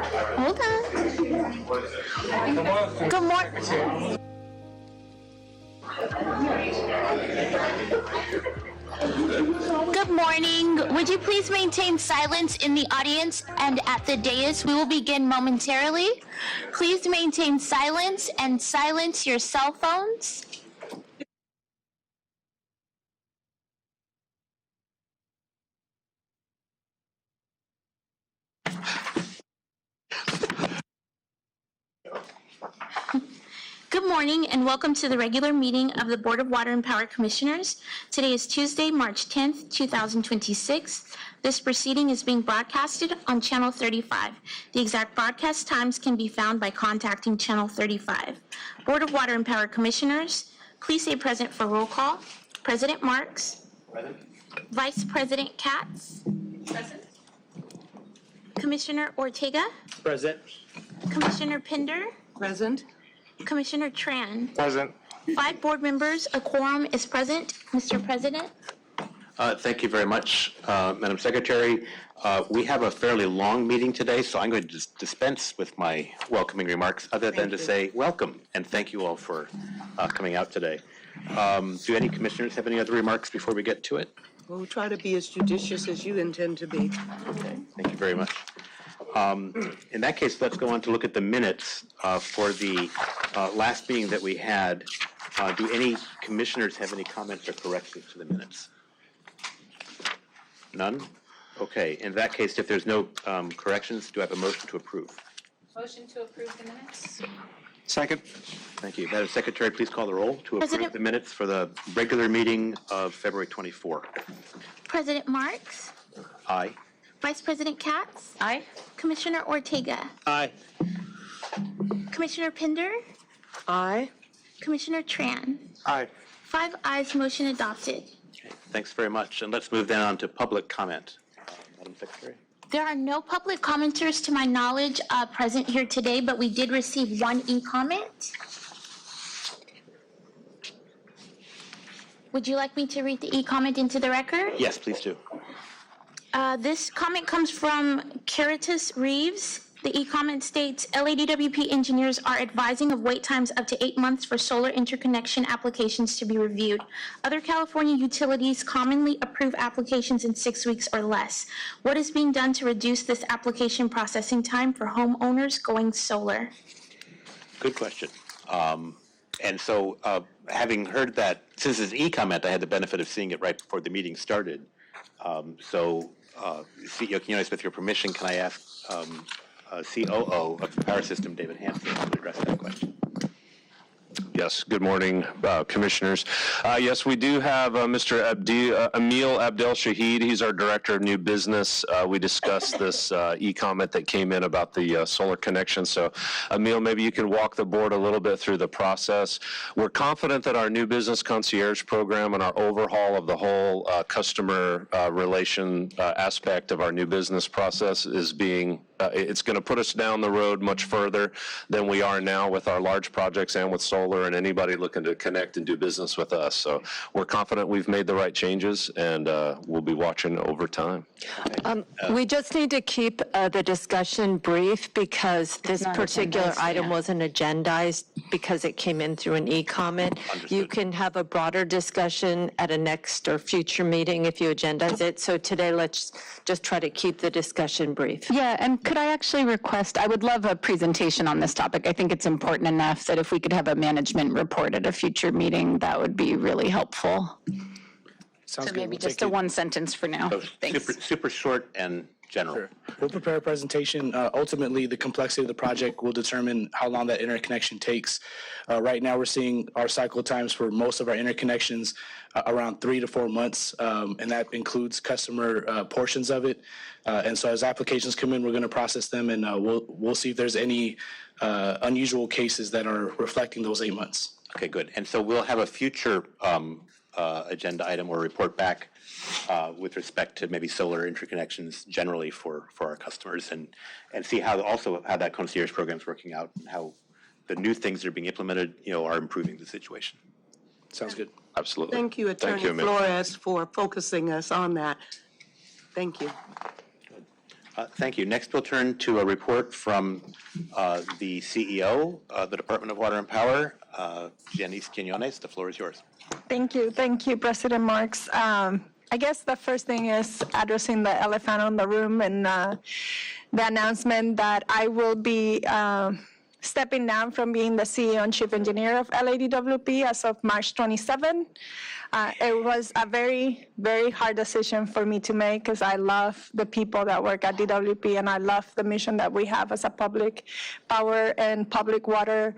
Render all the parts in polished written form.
Hold on. Good morning. Good morning. Would you please maintain silence in the audience and at the dais? We will begin momentarily. Please maintain silence and silence your cell phones. Good morning and welcome to the regular meeting of the Board of Water and Power Commissioners. Today is Tuesday, March 10th, 2026. This proceeding is being broadcasted on Channel 35. The exact broadcast times can be found by contacting Channel 35. Board of Water and Power Commissioners, please say present for roll call. President Marks. Present. Vice President KATZ. Present. Commissioner Ortega. Present. Commissioner Pinder. Present. Commissioner TRAN. Present. 5 board members, a quorum is present. Mr. President. Thank you very much, Madam Secretary. We have a fairly long meeting today, so I'm going to dispense with my welcoming remarks other than to say welcome and thank you all for coming out today. Do any commissioners have any other remarks before we get to it? We'll try to be as judicious as you intend to be. Okay, thank you very much. In that case, let's go on to look at the minutes for the last meeting that we had. Do any commissioners have any comments or corrections to the minutes? None? Okay, in that case, if there's no corrections, do I have a motion to approve? Motion to approve the minutes. Second. Thank you. Madam Secretary, please call the roll to approve the minutes for the regular meeting of February 24. President Marks. Aye. Vice President KATZ. Aye. Commissioner Ortega. Aye. Commissioner Pinder. Aye. Commissioner TRAN. Aye. 5 ayes, motion adopted. Okay, thanks very much. And let's move then on to public comment. Madam Secretary. There are no public commenters to my knowledge present here today, but we did receive 1 e-comment. Would you like me to read the e-comment into the record? Yes, please do. This comment comes from Caritas Reeves. The e-comment states, LADWP engineers are advising of wait times up to 8 months for solar interconnection applications to be reviewed. Other California utilities commonly approve applications in 6 weeks or less. What is being done to reduce this application processing time for homeowners going solar? Good question. And so having heard that, since it's e-comment, I had the benefit of seeing it right before the meeting started. CEO Quinones, with your permission, can I ask COO of the Power System, David Hansen, to address that question? Yes, good morning, commissioners. Yes, we do have Mr. Emil Abdel Shahid. He's our Director of New Business. We discussed this e-comment that came in about the solar connection. So, Emil, maybe you can walk the board a little bit through the process. We're confident that our New Business Concierge program and our overhaul of the whole customer relation aspect of our new business process is being it's going to put us down the road much further than we are now with our large projects and with solar and anybody looking to connect and do business with us. So we're confident we've made the right changes, and we'll be watching over time. We just need to keep the discussion brief because this particular item wasn't agendized because it came in through an e-comment. You can have a broader discussion at a next or future meeting if you agendize it. So today, let's just try to keep the discussion brief. Yeah, and could I actually request, I would love a presentation on this topic. I think it's important enough that if we could have a management report at a future meeting, that would be really helpful. Sounds So good. maybe We'll just take a 1 sentence for now. So Thanks. super short and general. Sure. We'll prepare a presentation. Ultimately, the complexity of the project will determine how long that interconnection takes. Right now, we're seeing our cycle times for most of our interconnections around 3 to 4 months, and that includes customer portions of it. And so as applications come in, we're going to process them, and we'll see if there's any unusual cases that are reflecting those 8 months. Okay, good. And so we'll have a future agenda item or report back with respect to maybe solar interconnections generally for our customers, and see how that concierge program is working out and how the new things that are being implemented, are improving the situation. Sounds good. Absolutely. Thank you, Attorney Flores, for focusing us on that. Thank you. Thank you. Next, we'll turn to a report from the CEO of the Department of Water and Power, Janice Quinones. The floor is yours. Thank you, President Marks. I guess the first thing is addressing the elephant in the room and the announcement that I will be stepping down from being the CEO and Chief Engineer of LADWP as of March 27. It was a very, very hard decision for me to make because I love the people that work at DWP and I love the mission that we have as a public power and public water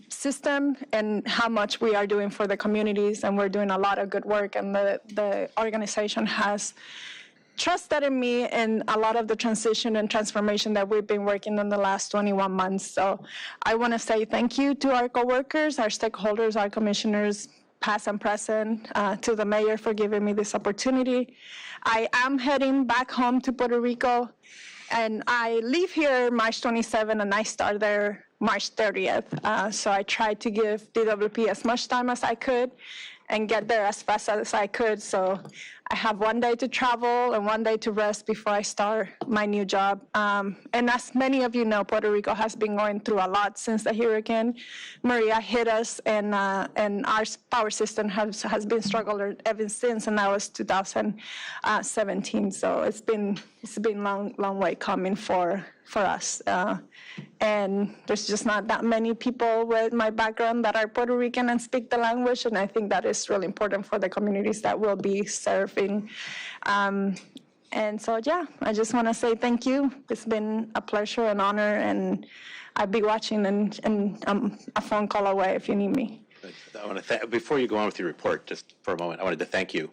system and how much we are doing for the communities, and we're doing a lot of good work, and the organization has trusted in me and a lot of the transition and transformation that we've been working on the last 21 months. So I want to say thank you to our coworkers, our stakeholders, our commissioners, past and present, to the mayor for giving me this opportunity. I am heading back home to Puerto Rico, and I leave here March 27 and I start there March 30th. So I tried to give DWP as much time as I could and get there as fast as I could. So I have 1 day to travel and 1 day to rest before I start my new job. And as many of you know, Puerto Rico has been going through a lot since the Hurricane Maria hit us, and our power system has been struggling ever since, and that was 2017. So it's been long way coming for us. And there's just not that many people with my background that are Puerto Rican and speak the language, and I think that is really important for the communities that will be serving. And so, yeah, I just want to say thank you. It's been a pleasure and honor, and I'll be watching and I'm a phone call away if you need me. I want to before you go on with your report, just for a moment, I wanted to thank you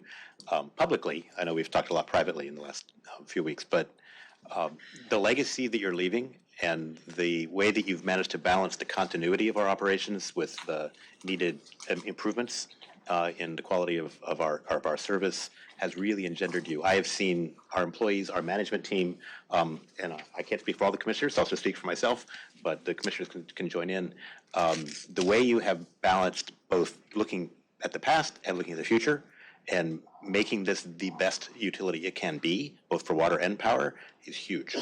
publicly. I know we've talked a lot privately in the last few weeks, but the legacy that you're leaving and the way that you've managed to balance the continuity of our operations with the needed improvements in the quality of our service has really engendered you. I have seen our employees, our management team, and I can't speak for all the commissioners, so I'll just speak for myself, but the commissioners can join in. The way you have balanced both looking at the past and looking at the future and making this the best utility it can be, both for water and power, is huge.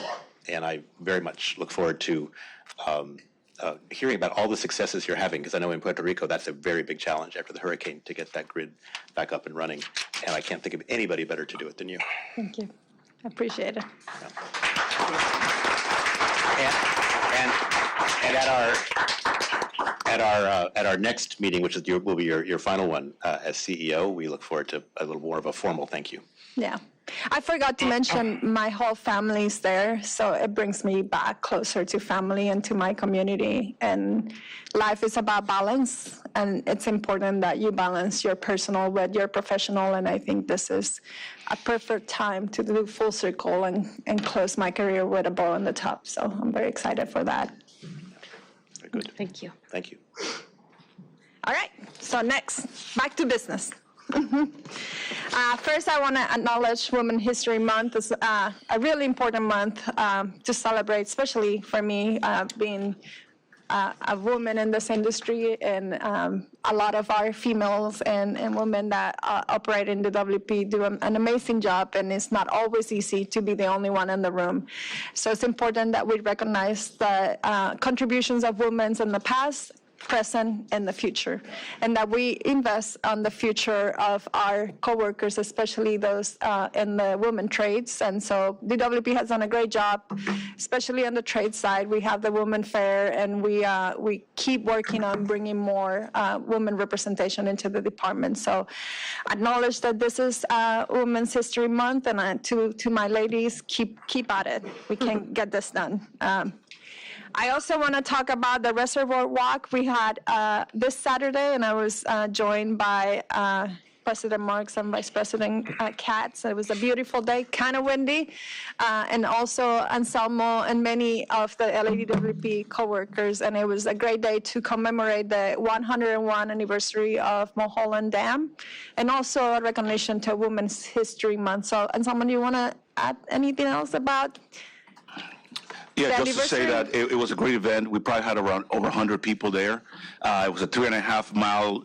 And I very much look forward to hearing about all the successes you're having, because I know in Puerto Rico that's a very big challenge after the hurricane to get that grid back up and running. And I can't think of anybody better to do it than you. Thank you. I appreciate it. And at our next meeting, which will be your final one as CEO, we look forward to a little more of a formal thank you. Yeah. I forgot to mention my whole family's there, so it brings me back closer to family and to my community. And life is about balance, and it's important that you balance your personal with your professional, and I think this is a perfect time to do full circle and close my career with a bow on the top. So I'm very excited for that. Very good. Thank you. Thank you. All right, so next, back to business. First, I want to acknowledge Women's History Month. It's a really important month to celebrate, especially for me, being a woman in this industry, and a lot of our females and women that operate in the WP do an amazing job, and it's not always easy to be the only one in the room. So it's important that we recognize the contributions of women in the past, present, and the future, and that we invest on the future of our coworkers, especially those in the women trades. And so DWP has done a great job, especially on the trade side. We have the Women Fair, and we keep working on bringing more women representation into the department. So acknowledge that this is Women's History Month, and to my ladies, keep at it. We can get this done. I also want to talk about the Reservoir Walk we had this Saturday, and I was joined by President Marks and Vice President KATZ. It was a beautiful day, kind of windy, and also Anselmo and many of the LADWP coworkers, and it was a great day to commemorate the 101 anniversary of Mulholland Dam, and also a recognition to Women's History Month. So, Anselmo, do you want to add anything else about? Yeah, just to say that it was a great event. We probably had around over 100 people there. It was a 3.5-mile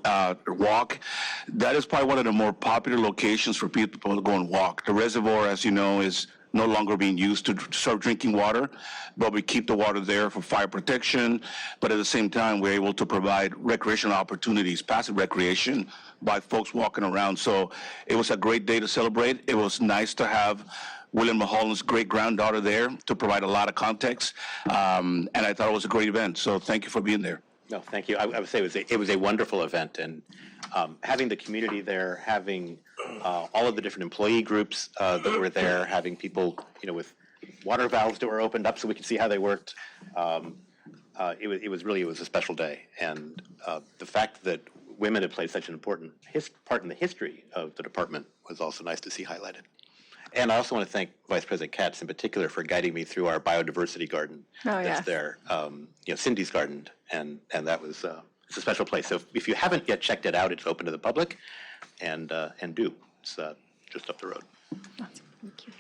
walk. That is probably one of the more popular locations for people to go and walk. The reservoir, as you know, is no longer being used to serve drinking water, but we keep the water there for fire protection, but at the same time, we're able to provide recreational opportunities, passive recreation, by folks walking around. So it was a great day to celebrate. It was nice to have William Mulholland's great-granddaughter there to provide a lot of context, and I thought it was a great event, so thank you for being there. No, thank you. I would say it was a wonderful event, and having the community there, having all of the different employee groups that were there, having people, with water valves that were opened up so we could see how they worked. It was a special day, and the fact that women have played such an important part in the history of the department was also nice to see highlighted. And I also want to thank Vice President KATZ in particular for guiding me through our biodiversity garden that's there, Cindy's garden, and that was it's a special place. So if you haven't yet checked it out, it's open to the public, and do. It's just up the road. Thank you.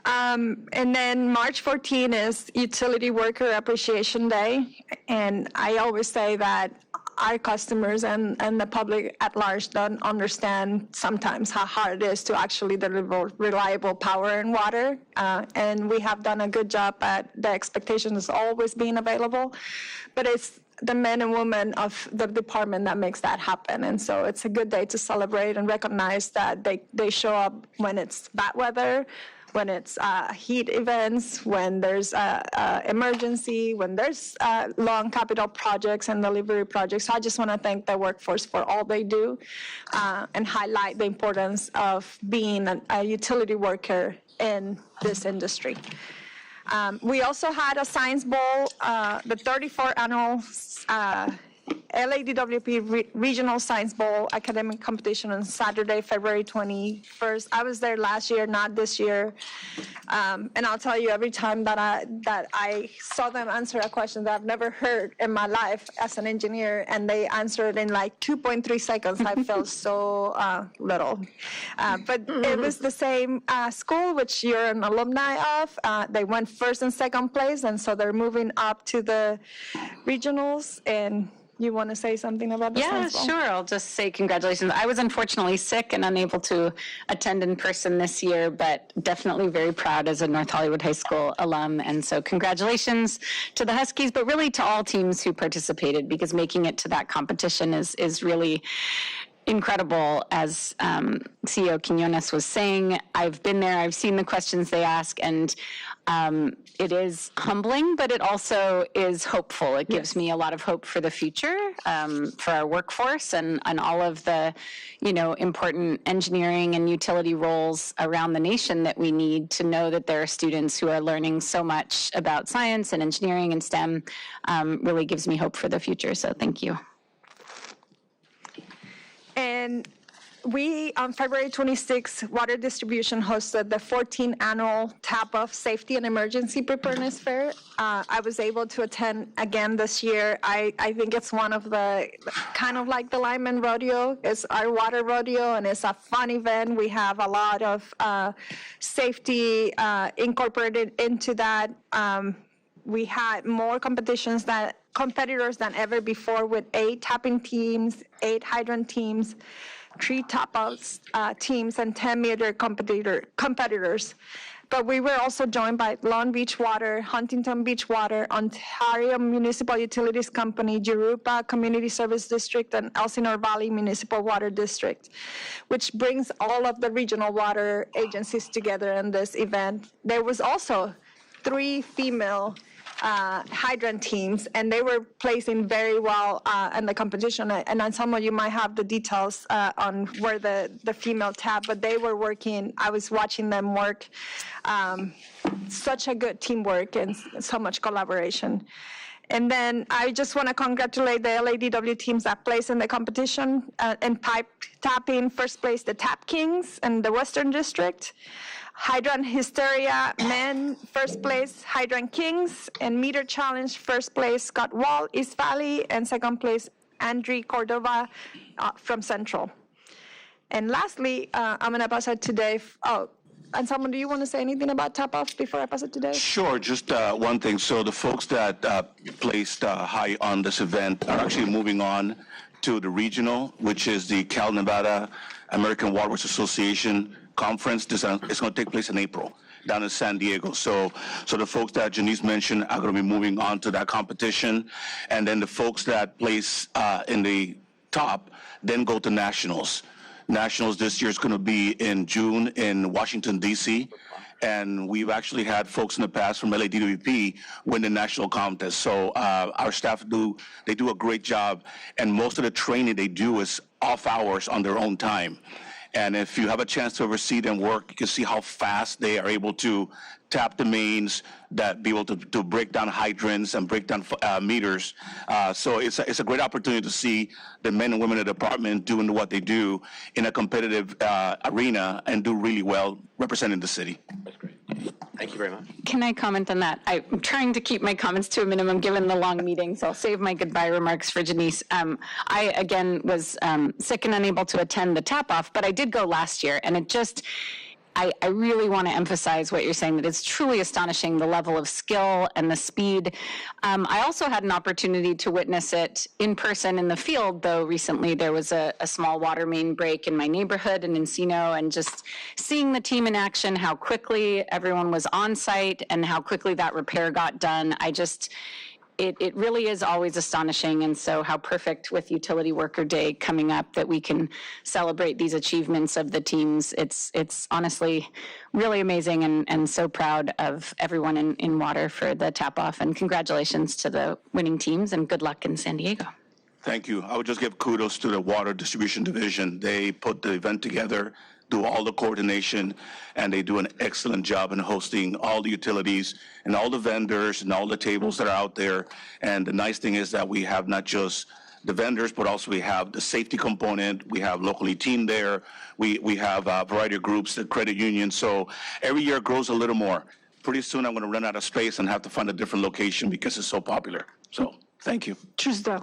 And then March 14 is Utility Worker Appreciation Day, and I always say that our customers and the public at large don't understand sometimes how hard it is to actually deliver reliable power and water, and we have done a good job at the expectation is always being available, but it's the men and women of the department that makes that happen. And so it's a good day to celebrate and recognize that they show up when it's bad weather, when it's heat events, when there's emergency, when there's long capital projects and delivery projects. So I just want to thank the workforce for all they do and highlight the importance of being a utility worker in this industry. We also had a Science Bowl, the 34th annual LADWP Regional Science Bowl academic competition on Saturday, February 21st. I was there last year, not this year. And I'll tell you, every time that I saw them answer a question that I've never heard in my life as an engineer, and they answered in like 2.3 seconds, I felt so little. But it was the same school, which you're an alumni of. They went first and second place, and so they're moving up to the regionals. And you want to say something about the Science Bowl? Sure. I'll just say congratulations. I was unfortunately sick and unable to attend in person this year, but definitely very proud as a North Hollywood High School alum. And so congratulations to the Huskies, but really to all teams who participated, because making it to that competition is really incredible. As CEO Quinones was saying, I've been there, I've seen the questions they ask, and it is humbling, but it also is hopeful. It gives me a lot of hope for the future, for our workforce and all of the, important engineering and utility roles around the nation that we need to know that there are students who are learning so much about science and engineering and STEM. Really gives me hope for the future. So thank you. And we, on February 26th, Water Distribution hosted the 14th annual Tap-Off Safety and Emergency Preparedness Fair. I was able to attend again this year. I think it's one of the, kind of like the Lyman Rodeo. It's our water rodeo, and it's a fun event. We have a lot of safety incorporated into that. We had more competitors than ever before, with 8 tapping teams, 8 hydrant teams, 3 top-outs teams, and 10-meter competitors. But we were also joined by Long Beach Water, Huntington Beach Water, Ontario Municipal Utilities Company, Jurupa Community Service District, and Elsinore Valley Municipal Water District, which brings all of the regional water agencies together in this event. There was also 3 female hydrant teams, and they were placing very well in the competition. And some of you might have the details on where the female tap, but they were working. I was watching them work. Such a good teamwork and so much collaboration. And then I just want to congratulate the LADW teams that placed in the competition. In pipe tapping, first place, the Tap Kings in the Western District. Hydrant Hysteria Men, first place, Hydrant Kings. And Meter Challenge, first place, Scott Wall, East Valley. And second place, Andre Cordova from Central. And lastly, I'm going to pass it to Dave. And someone, do you want to say anything about tap-off before I pass it to Dave? Sure, just one thing. So the folks that placed high on this event are actually moving on to the regional, which is the Cal Nevada American Waterworks Association Conference. It's going to take place in April. down in San Diego. So the folks that Janice mentioned are going to be moving on to that competition, and then the folks that place in the top then go to nationals. Nationals this year is going to be in June in Washington, D.C., and we've actually had folks in the past from LADWP win the national contest. So our staff do a great job, and most of the training they do is off hours on their own time. And if you have a chance to oversee them work, you can see how fast they are able to tap the mains, that be able to break down hydrants and break down meters. So it's a great opportunity to see the men and women in the department doing what they do in a competitive arena and do really well representing the city. That's great. Thank you very much. Can I comment on that? I'm trying to keep my comments to a minimum given the long meeting, so I'll save my goodbye remarks for Janice. I, again, was sick and unable to attend the tap-off, but I did go last year, and it just, I really want to emphasize what you're saying, that it's truly astonishing, the level of skill and the speed. I also had an opportunity to witness it in person in the field, though recently there was a small water main break in my neighborhood in Encino, and just seeing the team in action, how quickly everyone was on site and how quickly that repair got done. It really is always astonishing, and so how perfect with Utility Worker Day coming up that we can celebrate these achievements of the teams. It's honestly really amazing, and so proud of everyone in water for the tap-off, and congratulations to the winning teams, and good luck in San Diego. Thank you. I would just give kudos to the Water Distribution Division. They put the event together, do all the coordination, and they do an excellent job in hosting all the utilities and all the vendors and all the tables that are out there. And the nice thing is that we have not just the vendors, but also we have the safety component, we have locally team there, we have a variety of groups, the credit union. So every year grows a little more. Pretty soon I'm going to run out of space and have to find a different location because it's so popular. So thank you. Tuesday.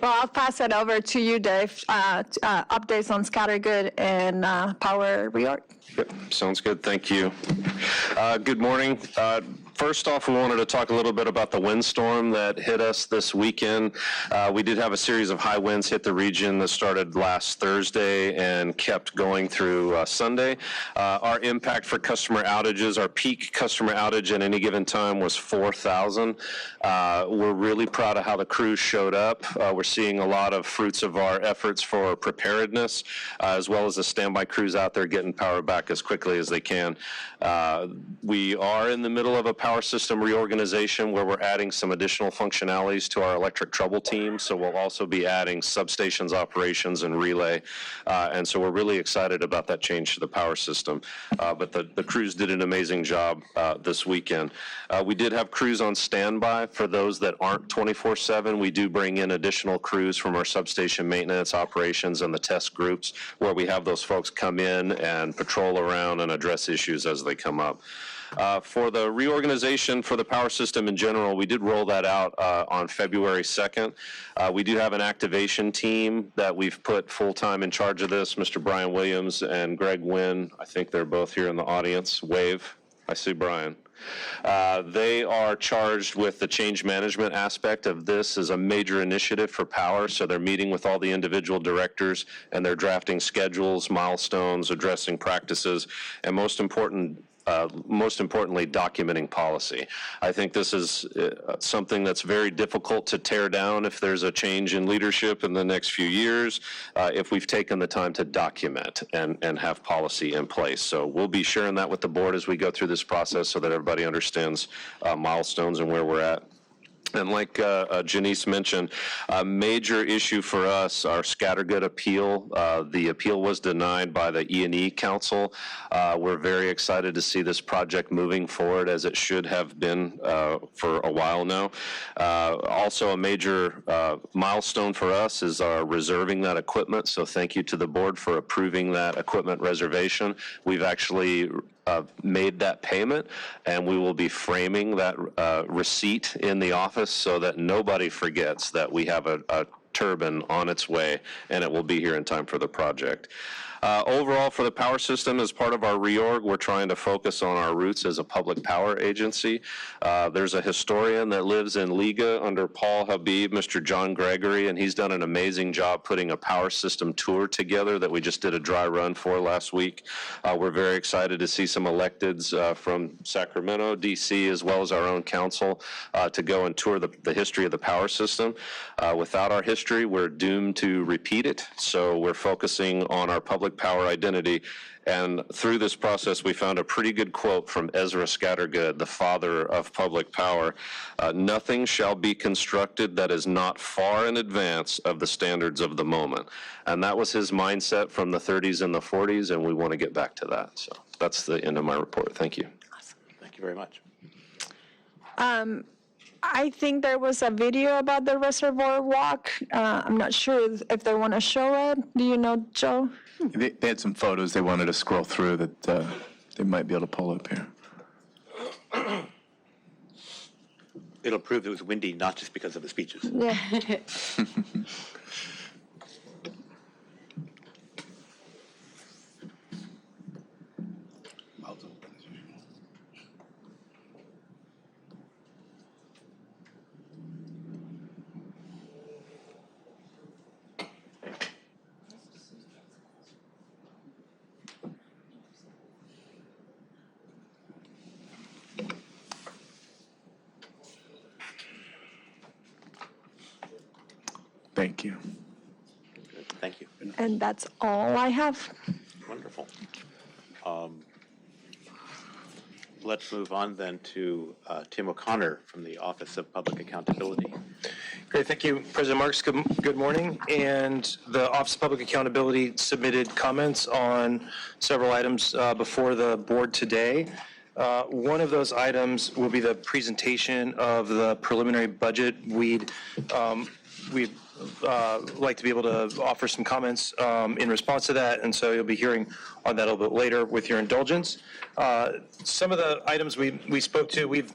Well, I'll pass it over to you, Dave. Updates on Scattergood and power reorg. Yep, sounds good. Thank you. Good morning. First off, we wanted to talk a little bit about the windstorm that hit us this weekend. We did have a series of high winds hit the region that started last Thursday and kept going through Sunday. Our impact for customer outages, our peak customer outage at any given time was 4,000. We're really proud of how the crews showed up. We're seeing a lot of fruits of our efforts for preparedness, as well as the standby crews out there getting power back as quickly as they can. We are in the middle of a power system reorganization where we're adding some additional functionalities to our electric trouble team. So we'll also be adding substations operations and relay. And so we're really excited about that change to the power system. But the crews did an amazing job this weekend. We did have crews on standby for those that aren't 24/7. We do bring in additional crews from our substation maintenance operations and the test groups where we have those folks come in and patrol around and address issues as they come up. For the reorganization for the power system in general, we did roll that out on February 2nd. We do have an activation team that we've put full-time in charge of this, Mr. Brian Williams and Greg Wynn. I think they're both here in the audience. Wave. I see Brian. They are charged with the change management aspect of this as a major initiative for power. So they're meeting with all the individual directors and they're drafting schedules, milestones, addressing practices, and most importantly, documenting policy. I think this is something that's very difficult to tear down if there's a change in leadership in the next few years, if we've taken the time to document and have policy in place. So we'll be sharing that with the board as we go through this process so that everybody understands milestones and where we're at. And like Janice mentioned, a major issue for us, our Scattergood appeal. The appeal was denied by the E&E Council. We're very excited to see this project moving forward as it should have been for a while now. Also a major milestone for us is our reserving that equipment. So thank you to the board for approving that equipment reservation. We've actually made that payment, and we will be framing that receipt in the office so that nobody forgets that we have a turbine on its way, and it will be here in time for the project. Overall, for the power system, as part of our reorg, we're trying to focus on our roots as a public power agency. There's a historian that lives in Liga under Paul Habib, Mr. John Gregory, and he's done an amazing job putting a power system tour together that we just did a dry run for last week. We're very excited to see some electeds from Sacramento, D.C., as well as our own council to go and tour the history of the power system. Without our history, we're doomed to repeat it, so we're focusing on our public power identity. And through this process, we found a pretty good quote from Ezra Scattergood, the father of public power. Nothing shall be constructed that is not far in advance of the standards of the moment. And that was his mindset from the 30s and the 40s, and we want to get back to that. So that's the end of my report. Thank you. Awesome. Thank you very much. I think there was a video about the reservoir walk. I'm not sure if they want to show it. Do you know, Joe? They had some photos they wanted to scroll through that they might be able to pull up here. It'll prove it was windy, not just because of the speeches. Yeah. Thank you. Good. Thank you. And that's all I have. Wonderful. Let's move on then to Tim O'Connor from the Office of Public Accountability. Great, thank you, President Marks. Good morning. And the Office of Public Accountability submitted comments on several items before the board today. One of those items will be the presentation of the preliminary budget. We'd like to be able to offer some comments in response to that, and so you'll be hearing on that a little bit later with your indulgence. Some of the items we spoke to, we've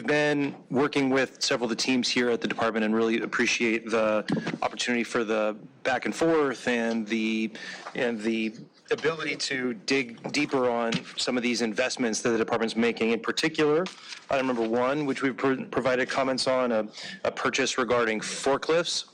been working with several of the teams here at the department and really appreciate the opportunity for the back and forth and the ability to dig deeper on some of these investments that the department's making. In particular, item number one, which we've provided comments on, a purchase regarding forklifts.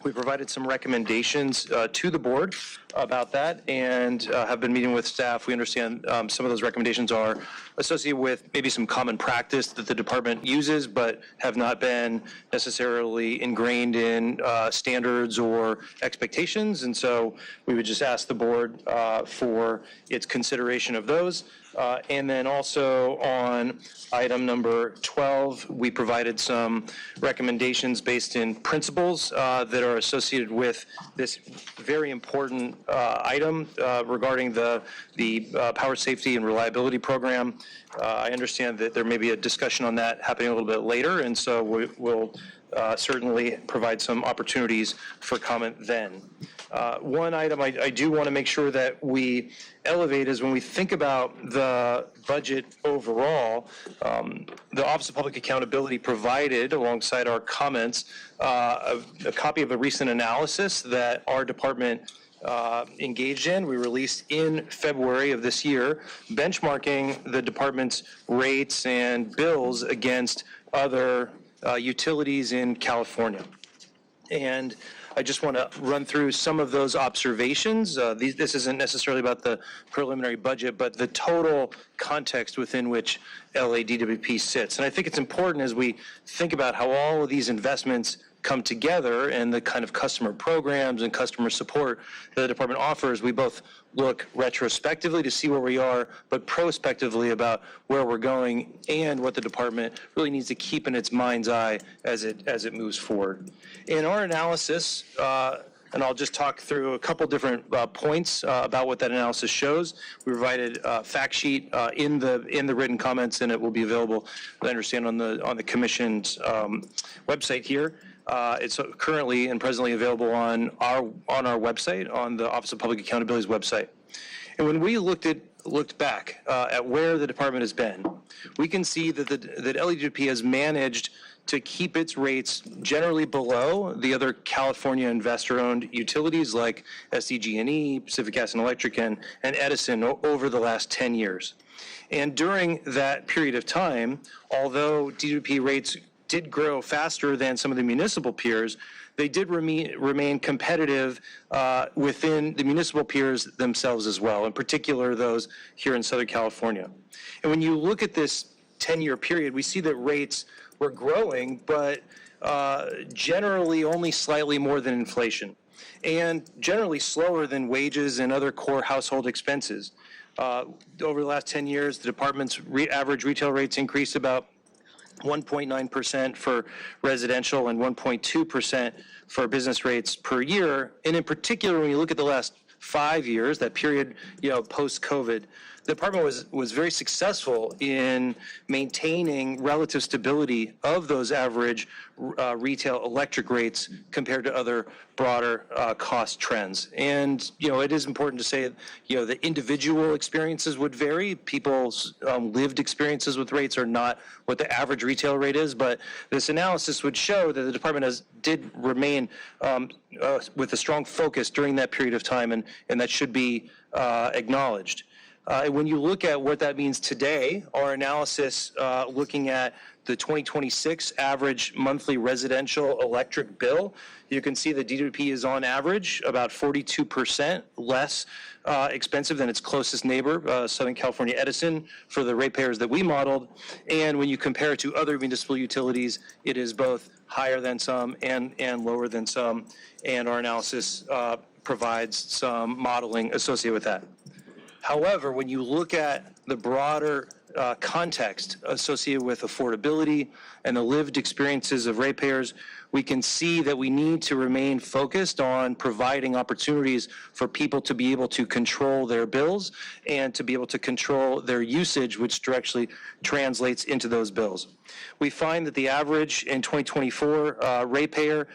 We provided some recommendations to the board about that and have been meeting with staff. We understand some of those recommendations are associated with maybe some common practice that the department uses but have not been necessarily ingrained in standards or expectations. And so we would just ask the board for its consideration of those. And then also on item number 12, we provided some recommendations based in principles that are associated with this very important item regarding the Power Safety and Reliability Program. I understand that there may be a discussion on that happening a little bit later, and so we'll certainly provide some opportunities for comment then. One item I do want to make sure that we elevate is when we think about the budget overall, the Office of Public Accountability provided, alongside our comments, a copy of a recent analysis that our department engaged in. We released in February of this year, benchmarking the department's rates and bills against other utilities in California. And I just want to run through some of those observations. This isn't necessarily about the preliminary budget, but the total context within which LADWP sits. And I think it's important as we think about how all of these investments come together and the kind of customer programs and customer support that the department offers, we both look retrospectively to see where we are, but prospectively about where we're going and what the department really needs to keep in its mind's eye as it moves forward. In our analysis, and I'll just talk through a couple different points about what that analysis shows. We provided a fact sheet in the written comments, and it will be available, I understand, on the commission's website here. It's currently and presently available on our website, on the Office of Public Accountability's website. And when we looked at looked back at where the department has been, we can see that that LEDP has managed to keep its rates generally below the other California investor-owned utilities like SDG&E, Pacific Gas and Electric, and Edison over the last 10 years. And during that period of time, although DWP rates did grow faster than some of the municipal peers, they did remain competitive within the municipal peers themselves as well, in particular those here in Southern California. And when you look at this 10-year period, we see that rates were growing, but generally only slightly more than inflation, and generally slower than wages and other core household expenses. Over the last 10 years, the department's average retail rates increased about 1.9% for residential and 1.2% for business rates per year. And in particular, when you look at the last 5 years, that period, post-COVID, the department was very successful in maintaining relative stability of those average retail electric rates compared to other broader cost trends. And, it is important to say, the individual experiences would vary. People's lived experiences with rates are not what the average retail rate is, but this analysis would show that the department did remain with a strong focus during that period of time, and that should be acknowledged. When you look at what that means today, our analysis looking at the 2026 average monthly residential electric bill, you can see that DWP is on average about 42% less expensive than its closest neighbor, Southern California Edison, for the ratepayers that we modeled. And when you compare it to other municipal utilities, it is both higher than some and lower than some. And our analysis provides some modeling associated with that. However, when you look at the broader context associated with affordability and the lived experiences of ratepayers, we can see that we need to remain focused on providing opportunities for people to be able to control their bills and to be able to control their usage, which directly translates into those bills. We find that the average in 2024 ratepayer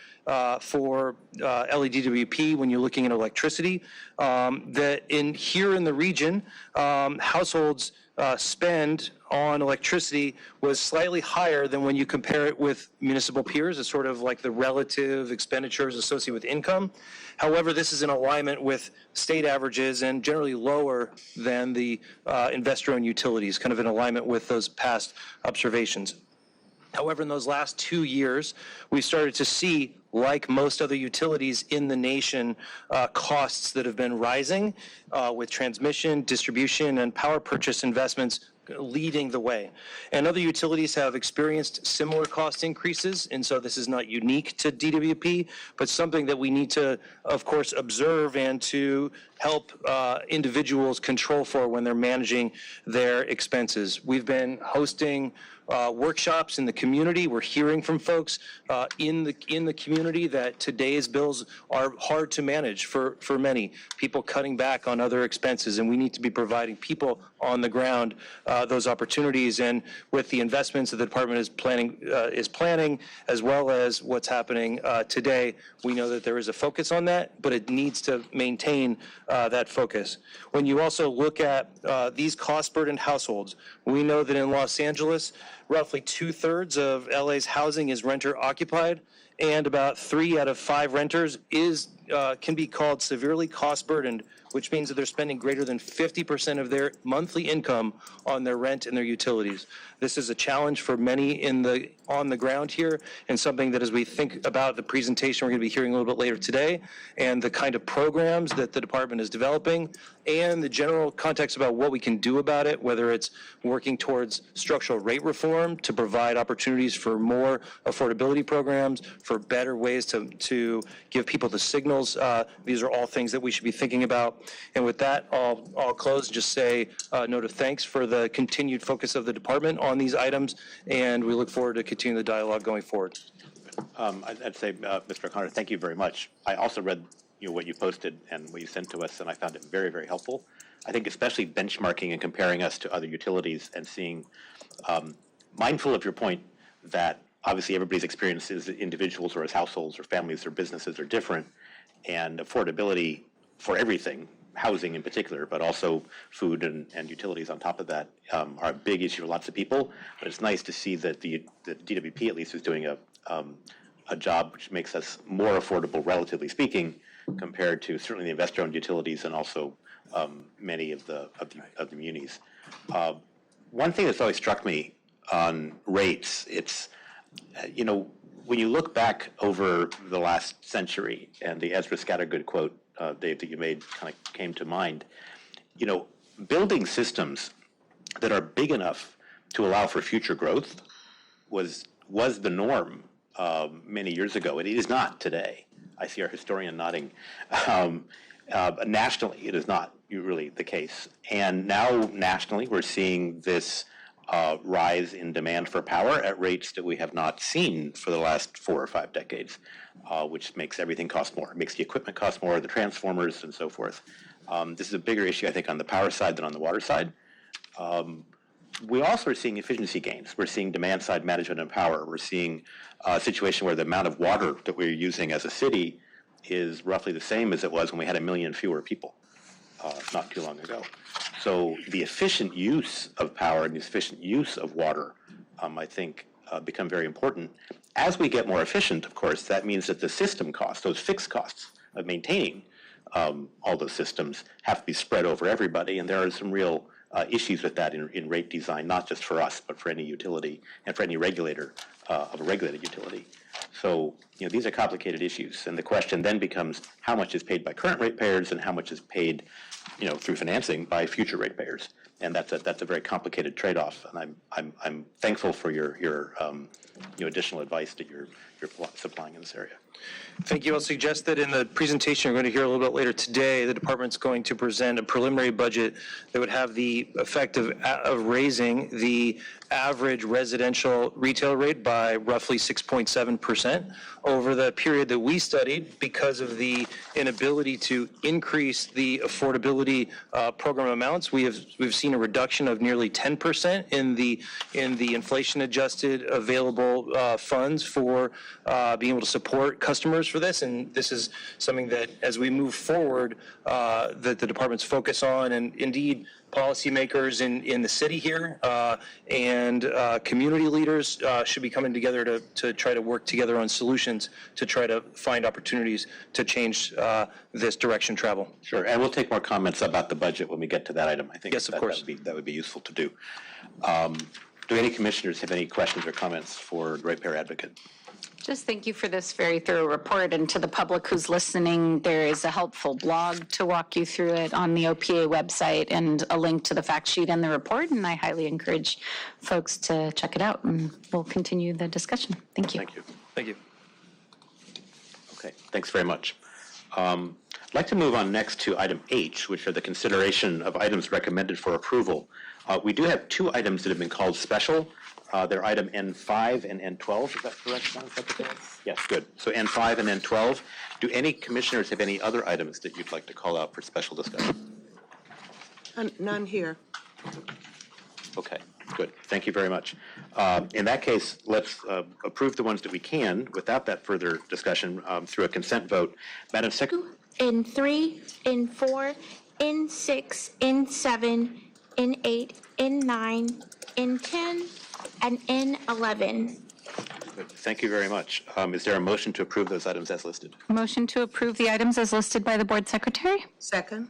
for LEDWP, when you're looking at electricity, that here in the region, households spend on electricity was slightly higher than when you compare it with municipal peers. It's sort of like the relative expenditures associated with income. However, this is in alignment with state averages and generally lower than the investor-owned utilities, kind of in alignment with those past observations. However, in those last 2 years, we started to see, like most other utilities in the nation, costs that have been rising with transmission, distribution, and power purchase investments leading the way. And other utilities have experienced similar cost increases, and so this is not unique to DWP, but something that we need to, of course, observe and to help individuals control for when they're managing their expenses. We've been hosting workshops in the community. We're hearing from folks in the community that today's bills are hard to manage for many people, cutting back on other expenses, and we need to be providing people on the ground those opportunities. And with the investments that the department is planning, as well as what's happening today, we know that there is a focus on that, but it needs to maintain that focus. When you also look at these cost-burdened households, we know that in Los Angeles, roughly 2/3 of LA's housing is renter-occupied, and about 3 out of 5 renters can be called severely cost-burdened, which means that they're spending greater than 50% of their monthly income on their rent and their utilities. This is a challenge for many on the ground here, and something that as we think about the presentation we're going to be hearing a little bit later today, and the kind of programs that the department is developing, and the general context about what we can do about it, whether it's working towards structural rate reform to provide opportunities for more affordability programs, for better ways to give people the signals. These are all things that we should be thinking about. And with that, I'll close and just say a note of thanks for the continued focus of the department on these items, and we look forward to continuing the dialogue going forward. I'd say, Mr. O'Connor, thank you very much. I also read what you posted and what you sent to us, and I found it very, very helpful. I think especially benchmarking and comparing us to other utilities and seeing, mindful of your point that obviously everybody's experiences, individuals or as households or families or businesses are different, and affordability for everything housing in particular, but also food and utilities on top of that are a big issue for lots of people. But it's nice to see that the DWP at least is doing a job which makes us more affordable, relatively speaking, compared to certainly the investor-owned utilities and also many of the munis. One thing that's always struck me on rates, it's when you look back over the last century, and the Ezra Scattergood quote, Dave, that you made kind of came to mind, building systems that are big enough to allow for future growth was the norm many years ago. It is not today. I see our historian nodding. Nationally, it is not really the case. And now nationally, we're seeing this rise in demand for power at rates that we have not seen for the last 4 or 5 decades, which makes everything cost more. It makes the equipment cost more, the transformers and so forth. This is a bigger issue, I think, on the power side than on the water side. We also are seeing efficiency gains. We're seeing demand-side management and power. We're seeing a situation where the amount of water that we're using as a city is roughly the same as it was when we had 1 million fewer people not too long ago. So the efficient use of power and the efficient use of water, I think, become very important. As we get more efficient, of course, that means that the system costs, those fixed costs of maintaining all those systems, have to be spread over everybody, and there are some real issues with that in rate design, not just for us, but for any utility and for any regulator of a regulated utility. So, these are complicated issues, and the question then becomes how much is paid by current ratepayers and how much is paid, through financing by future ratepayers, and that's a very complicated trade-off. And I'm thankful for your additional advice that you're supplying in this area. Thank you. I'll suggest that in the presentation we're going to hear a little bit later today, the department's going to present a preliminary budget that would have the effect of raising the average residential retail rate by roughly 6.7% over the period that we studied because of the inability to increase the affordability program amounts. We've seen a reduction of nearly 10% in the inflation-adjusted available funds for being able to support customers for this, and this is something that, as we move forward, that the department's focus on, and indeed policymakers in the city here and community leaders should be coming together to try to work together on solutions to try to find opportunities to change this direction travel. Sure, and we'll take more comments about the budget when we get to that item. I think yes, of course. That would be useful to do. Do any commissioners have any questions or comments for the ratepayer advocate? Just thank you for this very thorough report, and to the public who's listening, there is a helpful blog to walk you through it on the OPA website and a link to the fact sheet and the report, and I highly encourage folks to check it out, and we'll continue the discussion. Thank you. Thank you. Thank you. Okay, thanks very much. I'd like to move on next to item H, which are the consideration of items recommended for approval. We do have 2 items that have been called special. They're item N5 and N12. Is that correct, Madam Secretary? Yes, good. So N5 and N12. Do any commissioners have any other items that you'd like to call out for special discussion? None here. Okay, good. Thank you very much. In that case, let's approve the ones that we can without that further discussion through a consent vote. Madam Secretary? N3, N4, N6, N7, N8, N9, N10, and N11. Good. Thank you very much. Is there a motion to approve those items as listed? Motion to approve the items as listed by the board secretary. Second.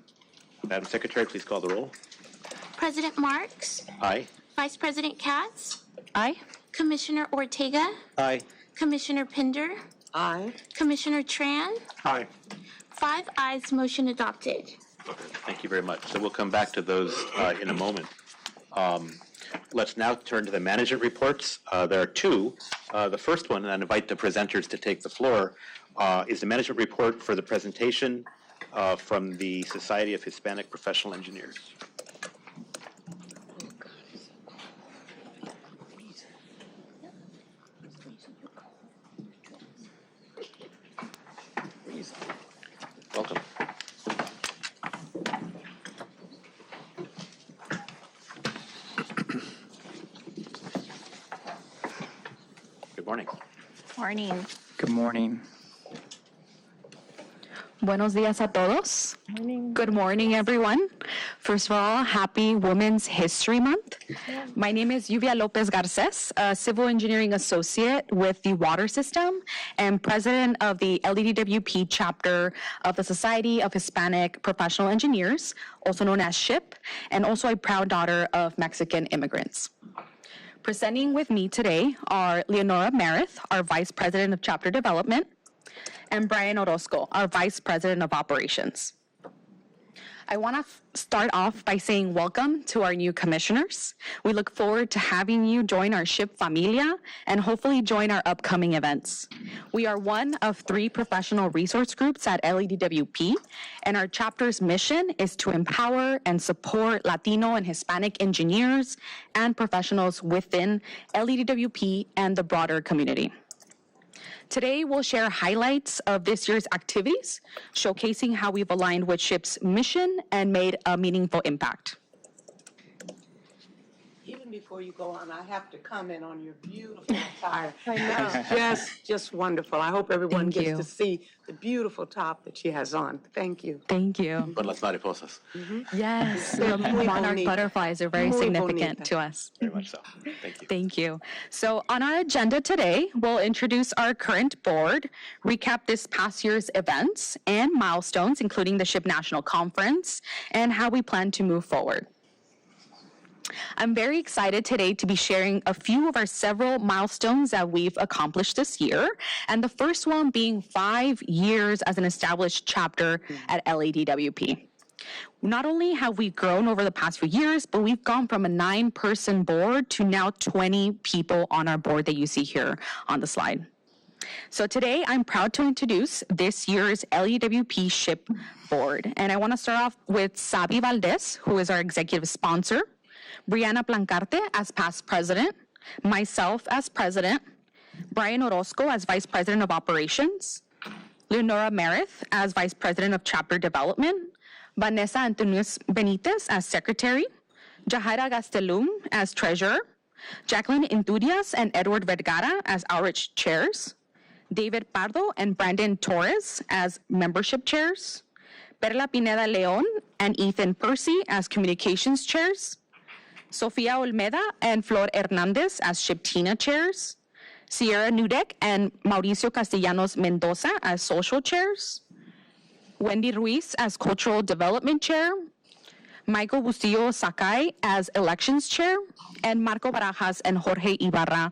Madam Secretary, please call the roll. President Marks? Aye. Vice President KATZ? Aye. Commissioner Ortega? Aye. Commissioner Pinder? Aye. Commissioner TRAN? Aye. 5 ayes, motion adopted. Thank you very much. So we'll come back to those in a moment. Let's now turn to the management reports. There are 2. The first one, and I invite the presenters to take the floor, is the management report for the presentation from the Society of Hispanic Professional Engineers. Welcome. Good morning. Morning. Good morning. Buenos días a todos. Good morning, everyone. First of all, happy Women's History Month. My name is Lluvia Lopez Garces, a civil engineering associate with the water system and president of the LEDWP chapter of the Society of Hispanic Professional Engineers, also known as SHIP, and also a proud daughter of Mexican immigrants. Presenting with me today are Leonora Merith, our vice president of chapter development, and Brian Orozco, our Vice President of Operations. I want to start off by saying welcome to our new commissioners. We look forward to having you join our SHIP familia and hopefully join our upcoming events. We are one of 3 professional resource groups at LEDWP, and our chapter's mission is to empower and support Latino and Hispanic engineers and professionals within LEDWP and the broader community. Today, we'll share highlights of this year's activities, showcasing how we've aligned with SHIP's mission and made a meaningful impact. Even before you go on, I have to comment on your beautiful attire. I know. Just wonderful. I hope everyone gets to see the beautiful top that she has on. Thank you. Thank you. But las mariposas. Yes, the monarch butterflies are very significant to us. Very much so. Thank you. Thank you. So on our agenda today, we'll introduce our current board, recap this past year's events and milestones, including the SHIP National Conference, and how we plan to move forward. I'm very excited today to be sharing a few of our several milestones that we've accomplished this year, and the first one being 5 years as an established chapter at LEDWP. Not only have we grown over the past few years, but we've gone from a 9-person board to now 20 people on our board that you see here on the slide. So today, I'm proud to introduce this year's LEDWP SHIP board, and I want to start off with Sabi Valdez, who is our executive sponsor, Brianna Plancarte as past president, myself as president, Brian Orozco as vice president of operations, Leonora Merith as vice president of chapter development, Vanessa Antonius Benitez as secretary, Jahaira Gastelum as treasurer, Jacqueline Inturias and Edward Vergara as outreach chairs, David Pardo and Brandon Torres as membership chairs, Perla Pineda Leon and Ethan Percy as communications chairs, Sofia Olmeda and Flor Hernandez as SHIPTINA chairs, Sierra Nudek and Mauricio Castellanos Mendoza as social chairs, Wendy Ruiz as cultural development chair, Michael Bustillo Sakai as elections chair, and Marco Barajas and Jorge Ibarra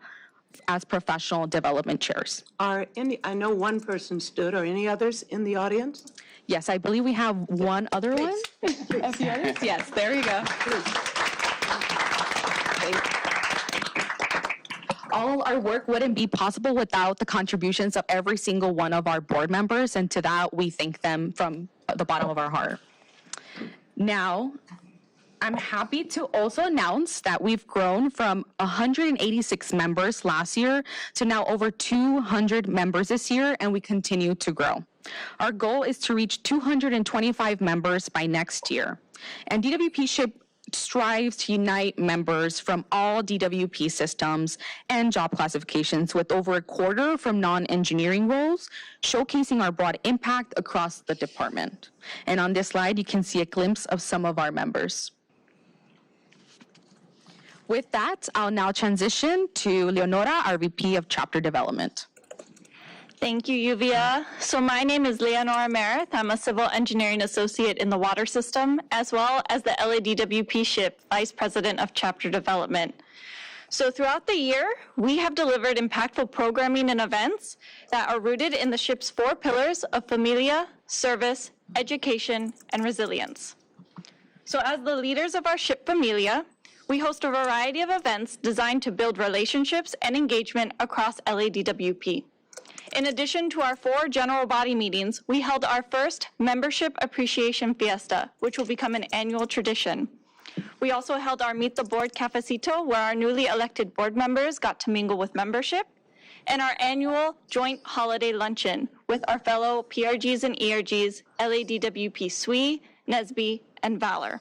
as professional development chairs. I know one person stood, or any others in the audience? Yes, I believe we have one other one. A few others? Yes, there you go. All our work wouldn't be possible without the contributions of every single one of our board members, and to that, we thank them from the bottom of our heart. Now, I'm happy to also announce that we've grown from 186 members last year to now over 200 members this year, and we continue to grow. Our goal is to reach 225 members by next year. And DWP SHIP strives to unite members from all DWP systems and job classifications, with over a quarter from non-engineering roles, showcasing our broad impact across the department. And on this slide, you can see a glimpse of some of our members. With that, I'll now transition to Leonora, our VP of Chapter Development. Thank you, Lluvia. So my name is Leonora Merith. I'm a civil engineering associate in the water system, as well as the LEDWP SHIP Vice President of Chapter Development. So throughout the year, we have delivered impactful programming and events that are rooted in the SHIP's 4 pillars of familia, service, education, and resilience. So as the leaders of our SHIP familia, we host a variety of events designed to build relationships and engagement across LEDWP. In addition to our 4 general body meetings, we held our first Membership Appreciation Fiesta, which will become an annual tradition. We also held our Meet the Board Cafecito, where our newly elected board members got to mingle with membership, and our annual joint holiday luncheon with our fellow PRGs and ERGs, LADWP SWE, NSBE, and Valor.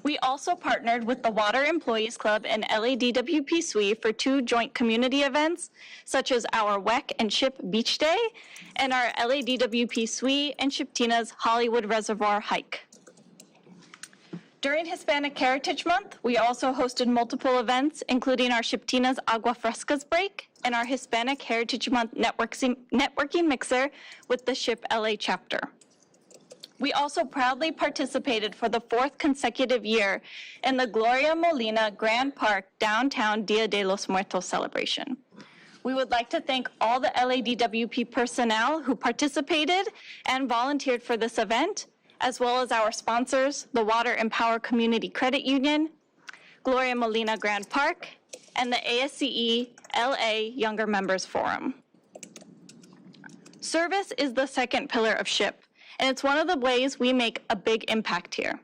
We also partnered with the Water Employees Club and LADWP SWE for 2 joint community events, such as our WEC and SHIP Beach Day and our LADWP SWE and SHIPTINA's Hollywood Reservoir Hike. During Hispanic Heritage Month, we also hosted multiple events, including our SHIPTINA's Agua Frescas break and our Hispanic Heritage Month networking mixer with the SHIP LA chapter. We also proudly participated for the 4th consecutive year in the Gloria Molina Grand Park Downtown Dia de los Muertos celebration. We would like to thank all the LADWP personnel who participated and volunteered for this event, as well as our sponsors, the Water and Power Community Credit Union, Gloria Molina Grand Park, and the ASCE LA Younger Members Forum. Service is the second pillar of SHIP, and it's one of the ways we make a big impact here.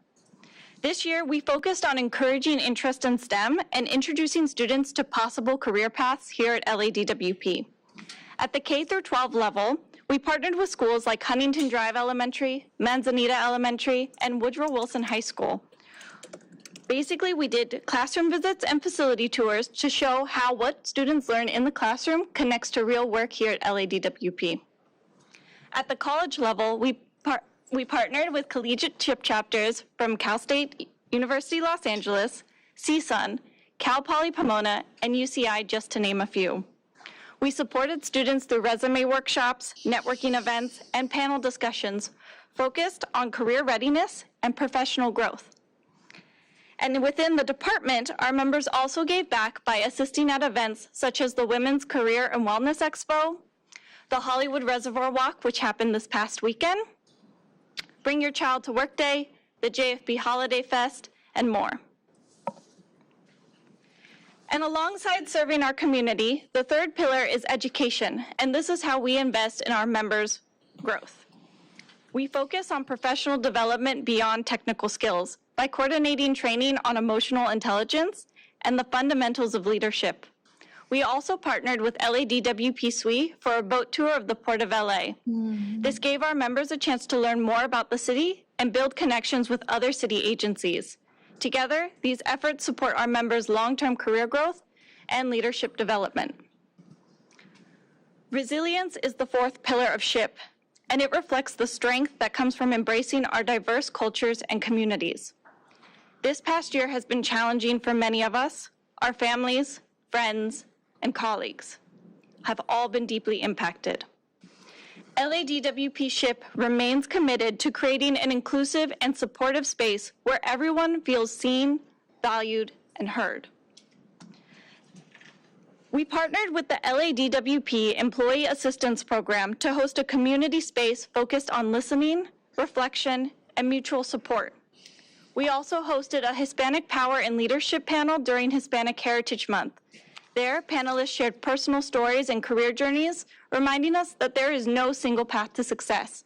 This year, we focused on encouraging interest in STEM and introducing students to possible career paths here at LADWP. At the K-12 level, we partnered with schools like Huntington Drive Elementary, Manzanita Elementary, and Woodrow Wilson High School. Basically, we did classroom visits and facility tours to show how what students learn in the classroom connects to real work here at LADWP. At the college level, we partnered with collegiate SHIP chapters from Cal State University Los Angeles, CSUN, Cal Poly Pomona, and UCI, just to name a few. We supported students through resume workshops, networking events, and panel discussions focused on career readiness and professional growth. And within the department, our members also gave back by assisting at events such as the Women's Career and Wellness Expo, the Hollywood Reservoir Walk, which happened this past weekend, Bring Your Child to Work Day, the JFB Holiday Fest, and more. And alongside serving our community, the third pillar is education, and this is how we invest in our members' growth. We focus on professional development beyond technical skills by coordinating training on emotional intelligence and the fundamentals of leadership. We also partnered with LADWP SWE for a boat tour of the Port of LA. This gave our members a chance to learn more about the city and build connections with other city agencies. Together, these efforts support our members' long-term career growth and leadership development. Resilience is the fourth pillar of SHIP, and it reflects the strength that comes from embracing our diverse cultures and communities. This past year has been challenging for many of us. Our families, friends, and colleagues have all been deeply impacted. LADWP SHIP remains committed to creating an inclusive and supportive space where everyone feels seen, valued, and heard. We partnered with the LADWP Employee Assistance Program to host a community space focused on listening, reflection, and mutual support. We also hosted a Hispanic Power and Leadership panel during Hispanic Heritage Month. There, panelists shared personal stories and career journeys, reminding us that there is no single path to success,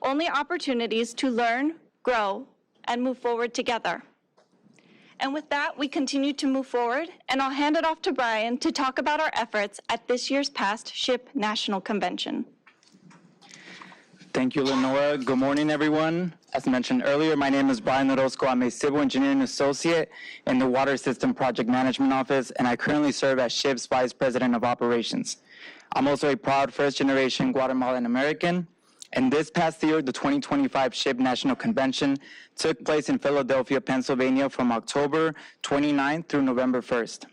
only opportunities to learn, grow, and move forward together. And with that, we continue to move forward, and I'll hand it off to Brian to talk about our efforts at this year's past SHIP National Convention. Thank you, Lenora. Good morning, everyone. As mentioned earlier, my name is Brian Orozco. I'm a civil engineering associate in the Water System Project Management Office, and I currently serve as SHIP's Vice President of Operations. I'm also a proud first-generation Guatemalan American, and this past year, the 2025 SHIP National Convention took place in Philadelphia, Pennsylvania from October 29th through November 1st.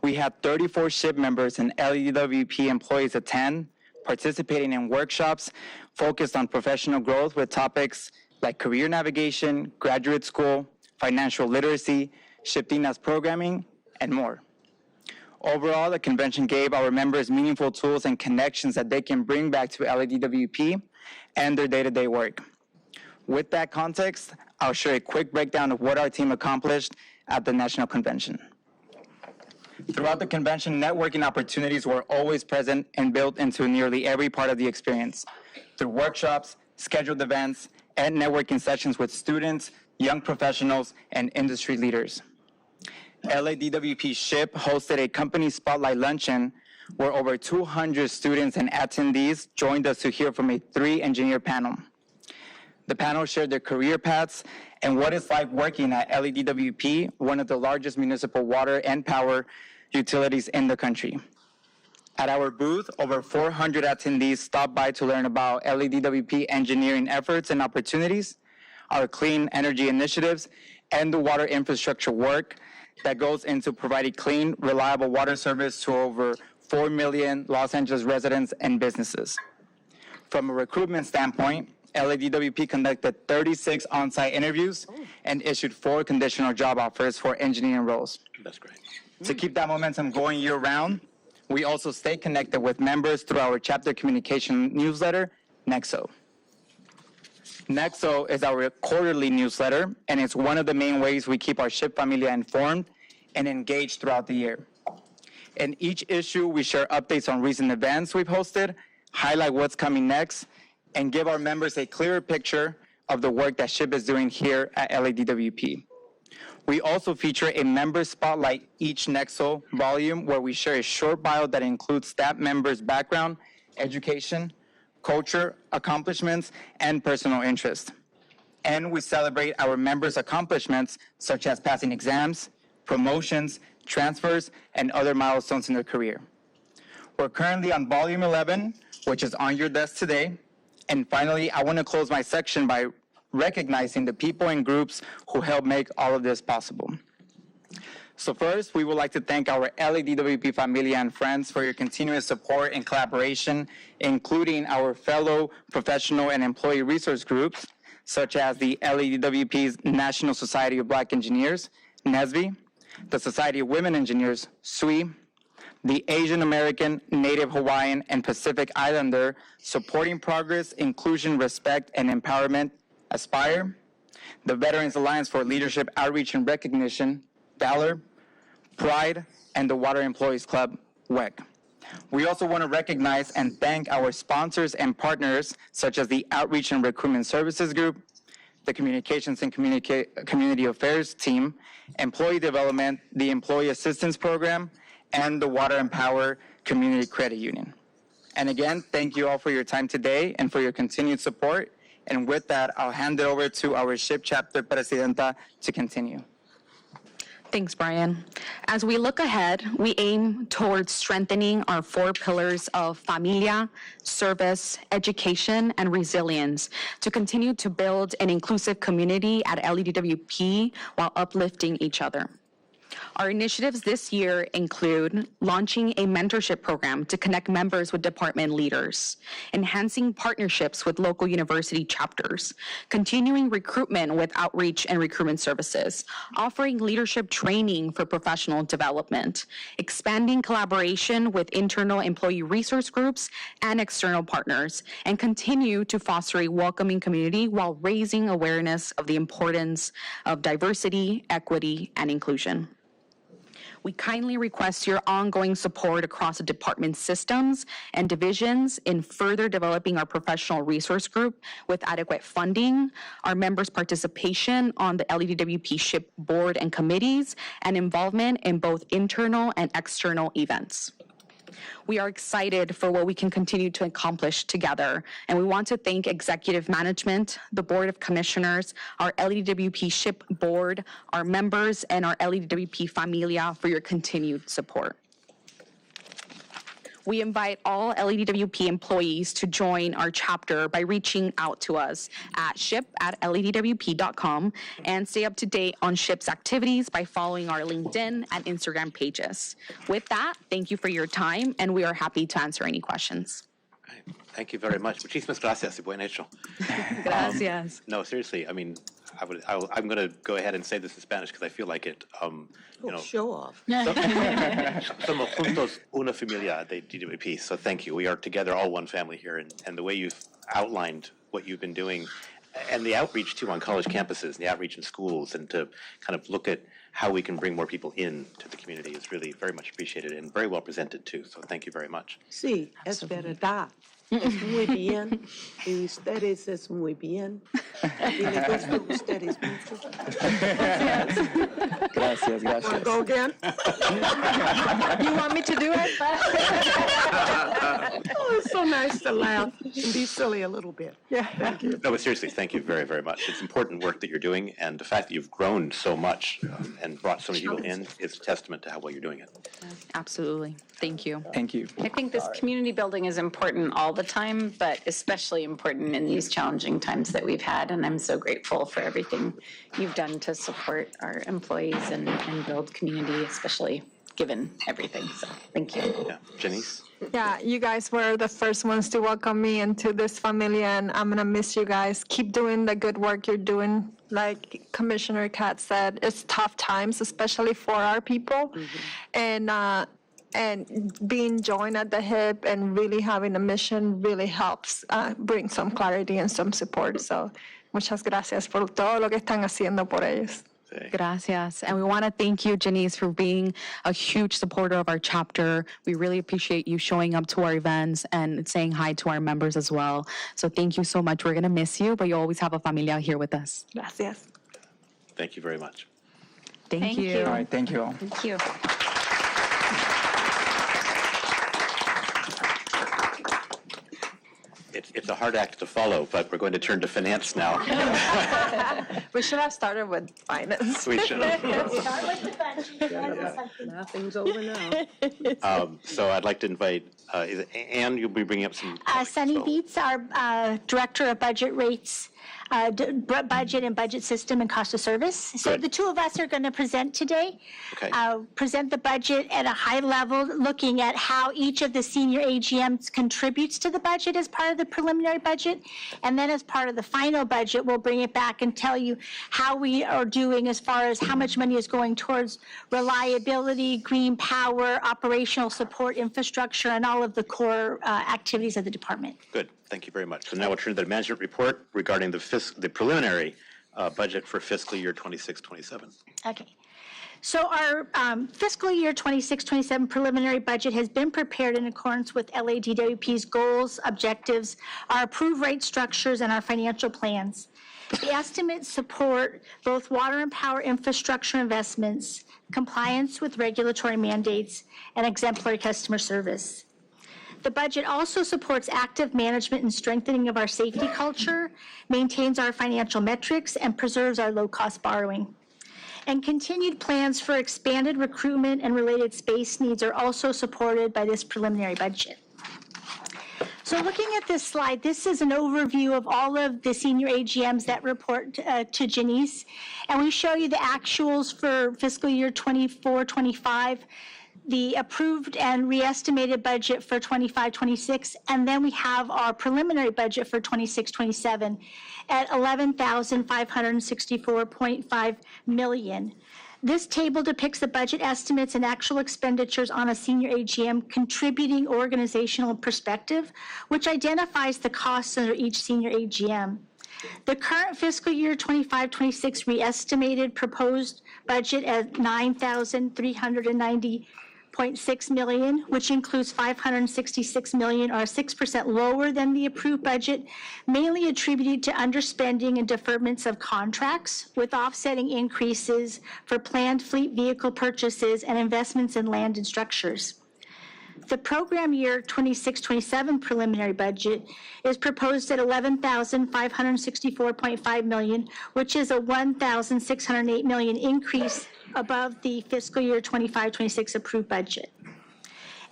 We had 34 SHIP members and LADWP employees attend, participating in workshops focused on professional growth with topics like career navigation, graduate school, financial literacy, SHIPTINA's programming, and more. Overall, the convention gave our members meaningful tools and connections that they can bring back to LADWP and their day-to-day work. With that context, I'll share a quick breakdown of what our team accomplished at the National Convention. Throughout the convention, networking opportunities were always present and built into nearly every part of the experience, through workshops, scheduled events, and networking sessions with students, young professionals, and industry leaders. LADWP SHIP hosted a company spotlight luncheon where over 200 students and attendees joined us to hear from a 3-engineer panel. The panel shared their career paths and what it's like working at LEDWP, one of the largest municipal water and power utilities in the country. At our booth, over 400 attendees stopped by to learn about LEDWP engineering efforts and opportunities, our clean energy initiatives, and the water infrastructure work that goes into providing clean, reliable water service to over 4 million Los Angeles residents and businesses. From a recruitment standpoint, LEDWP conducted 36 on-site interviews and issued 4 conditional job offers for engineering roles. That's great. To keep that momentum going year-round, we also stay connected with members through our chapter communication newsletter, Nexo. Nexo is our quarterly newsletter, and it's one of the main ways we keep our SHIP Familia informed and engaged throughout the year. In each issue, we share updates on recent events we've hosted, highlight what's coming next, and give our members a clearer picture of the work that SHIP is doing here at LEDWP. We also feature a member spotlight each Nexo volume where we share a short bio that includes staff members' background, education, culture, accomplishments, and personal interests. And we celebrate our members' accomplishments such as passing exams, promotions, transfers, and other milestones in their career. We're currently on volume 11, which is on your desk today. And finally, I want to close my section by recognizing the people and groups who help make all of this possible. So first, we would like to thank our LEDWP Familia and friends for your continuous support and collaboration, including our fellow professional and employee resource groups, such as the LEDWP's National Society of Black Engineers, NSBE, the Society of Women Engineers, SWE, the Asian American, Native Hawaiian, and Pacific Islander Supporting Progress, Inclusion, Respect, and Empowerment, ASPIRE, the Veterans Alliance for Leadership, Outreach, and Recognition, VALOR, PRIDE, and the Water Employees Club, WEC. We also want to recognize and thank our sponsors and partners, such as the Outreach and Recruitment Services Group, the Communications and Community Affairs Team, Employee Development, the Employee Assistance Program, and the Water and Power Community Credit Union. And again, thank you all for your time today and for your continued support. And with that, I'll hand it over to our SHIP chapter presidenta to continue. Thanks, Brian. As we look ahead, we aim towards strengthening our 4 pillars of familia, service, education, and resilience to continue to build an inclusive community at LEDWP while uplifting each other. Our initiatives this year include launching a mentorship program to connect members with department leaders, enhancing partnerships with local university chapters, continuing recruitment with outreach and recruitment services, offering leadership training for professional development, expanding collaboration with internal employee resource groups and external partners, and continue to foster a welcoming community while raising awareness of the importance of diversity, equity, and inclusion. We kindly request your ongoing support across the department systems and divisions in further developing our professional resource group with adequate funding, our members' participation on the LEDWP SHIP board and committees, and involvement in both internal and external events. We are excited for what we can continue to accomplish together, and we want to thank executive management, the Board of Commissioners, our LEDWP SHIP board, our members, and our LEDWP Familia for your continued support. We invite all LEDWP employees to join our chapter by reaching out to us at ship@ledwp.com and stay up to date on SHIP's activities by following our LinkedIn and Instagram pages. With that, thank you for your time, and we are happy to answer any questions. Thank you very much. Muchísimas gracias y buen hecho. Gracias. No, seriously, I mean, I'm going to go ahead and say this in Spanish because I feel like it. Show off. Somos juntos una familia de DWP, so thank you. We are together, all one family here, and the way you've outlined what you've been doing, and the outreach too on college campuses, and the outreach in schools, and to kind of look at how we can bring more people in to the community is really very much appreciated and very well presented too, so thank you very much. Sí, es verdad. Muy bien. Y ustedes es muy bien. Y le gusta a ustedes mucho. Gracias, Want to gracias. go again? You want me to do it? Oh, it's so nice to laugh and be silly a little bit. Yeah. Thank you. No, but seriously, thank you very, very much. It's important work that you're doing, and the fact that you've grown so much and brought so many people in is a testament to how well you're doing it. Absolutely. Thank you. Thank you. I think this community building is important all the time, but especially important in these challenging times that we've had. And I'm so grateful for everything you've done to support our employees and build community, especially given everything. So thank you. Yeah. Janice? Yeah, you guys were the first ones to welcome me into this family, and I'm gonna miss you guys. Keep doing the good work you're doing. Like Commissioner KATZ said, it's tough times, especially for our people. And being joined at the hip and really having a mission really helps bring some clarity and some support. So, muchas gracias por todo lo que están haciendo por ellos. Gracias. And we want to thank you, Janice, for being a huge supporter of our chapter. We really appreciate you showing up to our events and saying hi to our members as well. So thank you so much. We're going to miss you, but you always have a familia here with us. Gracias. Thank you very much. Thank you. All right, thank you all. Thank you. It's a hard act to follow, but we're going to turn to finance now. We should have started with finance. We should have. Nothing's over now. So I'd like to invite, is it Ann, you'll be bringing up some. Sunny Beats, our Director of Budget Rates, Budget and Budget System and Cost of Service. So Good. the two of us are going to present today. Okay. Present the budget at a high level, looking at how each of the senior AGMs contributes to the budget as part of the preliminary budget. And then as part of the final budget, we'll bring it back and tell you how we are doing as far as how much money is going towards reliability, green power, operational support, infrastructure, and all of the core activities of the department. Good, thank you very much. So now we'll turn to the management report regarding the preliminary budget for fiscal year 26-27. Okay. So our fiscal year 26-27 preliminary budget has been prepared in accordance with LADWP's goals, objectives, our approved rate structures, and our financial plans. The estimates support both water and power infrastructure investments, compliance with regulatory mandates, and exemplary customer service. The budget also supports active management and strengthening of our safety culture, maintains our financial metrics, and preserves our low-cost borrowing. And continued plans for expanded recruitment and related space needs are also supported by this preliminary budget. So looking at this slide, this is an overview of all of the senior AGMs that report to Janice. And we show you the actuals for fiscal year 24-25, the approved and re-estimated budget for 25-26, and then we have our preliminary budget for 26-27 at $11,564.5 million. This table depicts the budget estimates and actual expenditures on a senior AGM contributing organizational perspective, which identifies the costs under each senior AGM. The current fiscal year 25-26 re-estimated proposed budget at $9,390.6 million, which includes $566 million, or 6% lower than the approved budget, mainly attributed to underspending and deferments of contracts, with offsetting increases for planned fleet vehicle purchases and investments in land and structures. The program year 26-27 preliminary budget is proposed at $11,564.5 million, which is a $1,608 million increase above the fiscal year 25-26 approved budget.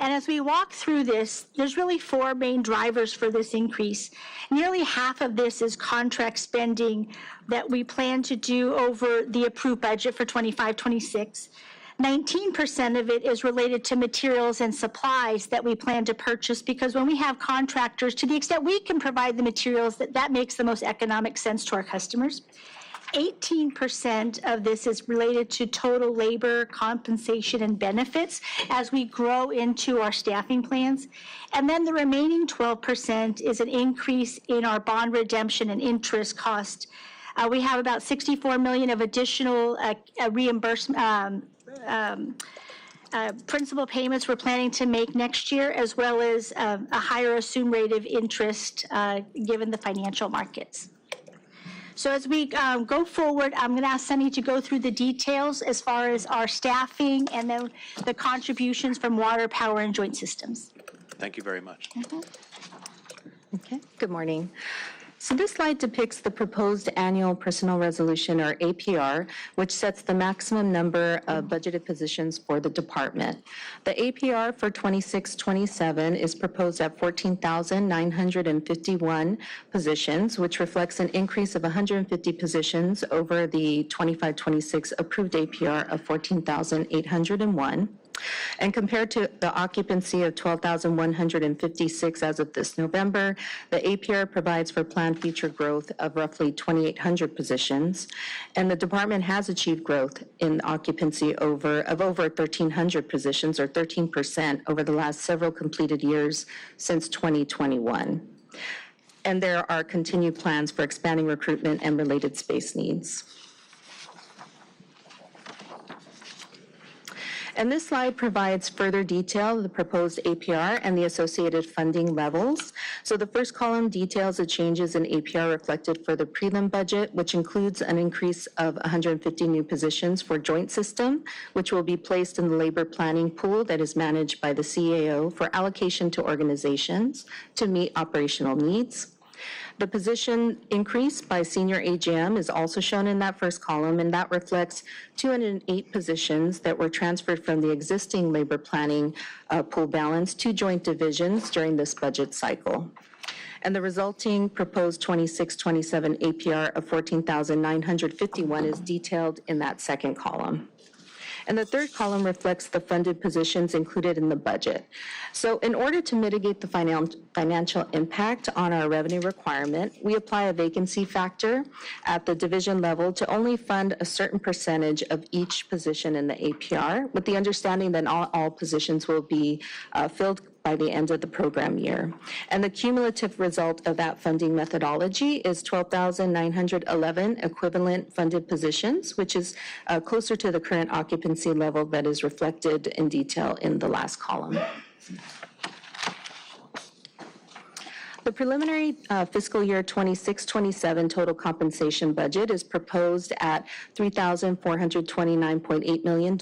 And as we walk through this, there's really four main drivers for this increase. Nearly half of this is contract spending that we plan to do over the approved budget for 25-26. 19% of it is related to materials and supplies that we plan to purchase, because when we have contractors, to the extent we can provide the materials, that makes the most economic sense to our customers. 18% of this is related to total labor, compensation, and benefits as we grow into our staffing plans. And then the remaining 12% is an increase in our bond redemption and interest cost. We have about $64 million of additional reimbursement principal payments we're planning to make next year, as well as a higher assumed rate of interest given the financial markets. So as we go forward, I'm going to ask Sunny to go through the details as far as our staffing and then the contributions from water, power, and joint systems. Thank you very much. Okay, good morning. So this slide depicts the proposed annual personnel resolution, or APR, which sets the maximum number of budgeted positions for the department. The APR for 26-27 is proposed at 14,951 positions, which reflects an increase of 150 positions over the 25-26 approved APR of 14,801. And compared to the occupancy of 12,156 as of this November, the APR provides for planned future growth of roughly 2,800 positions, and the department has achieved growth in occupancy of over 1,300 positions, or 13%, over the last several completed years since 2021. And there are continued plans for expanding recruitment and related space needs. And this slide provides further detail of the proposed APR and the associated funding levels. So the first column details the changes in APR reflected for the prelim budget, which includes an increase of 150 new positions for joint system, which will be placed in the labor planning pool that is managed by the CAO for allocation to organizations to meet operational needs. The position increase by senior AGM is also shown in that first column, and that reflects 208 positions that were transferred from the existing labor planning pool balance to joint divisions during this budget cycle. And the resulting proposed 26-27 APR of 14,951 is detailed in that second column. And the third column reflects the funded positions included in the budget. So in order to mitigate the financial impact on our revenue requirement, we apply a vacancy factor at the division level to only fund a certain percentage of each position in the APR, with the understanding that all positions will be filled by the end of the program year. And the cumulative result of that funding methodology is 12,911 equivalent funded positions, which is closer to the current occupancy level that is reflected in detail in the last column. The preliminary fiscal year 26-27 total compensation budget is proposed at $3,429.8 million,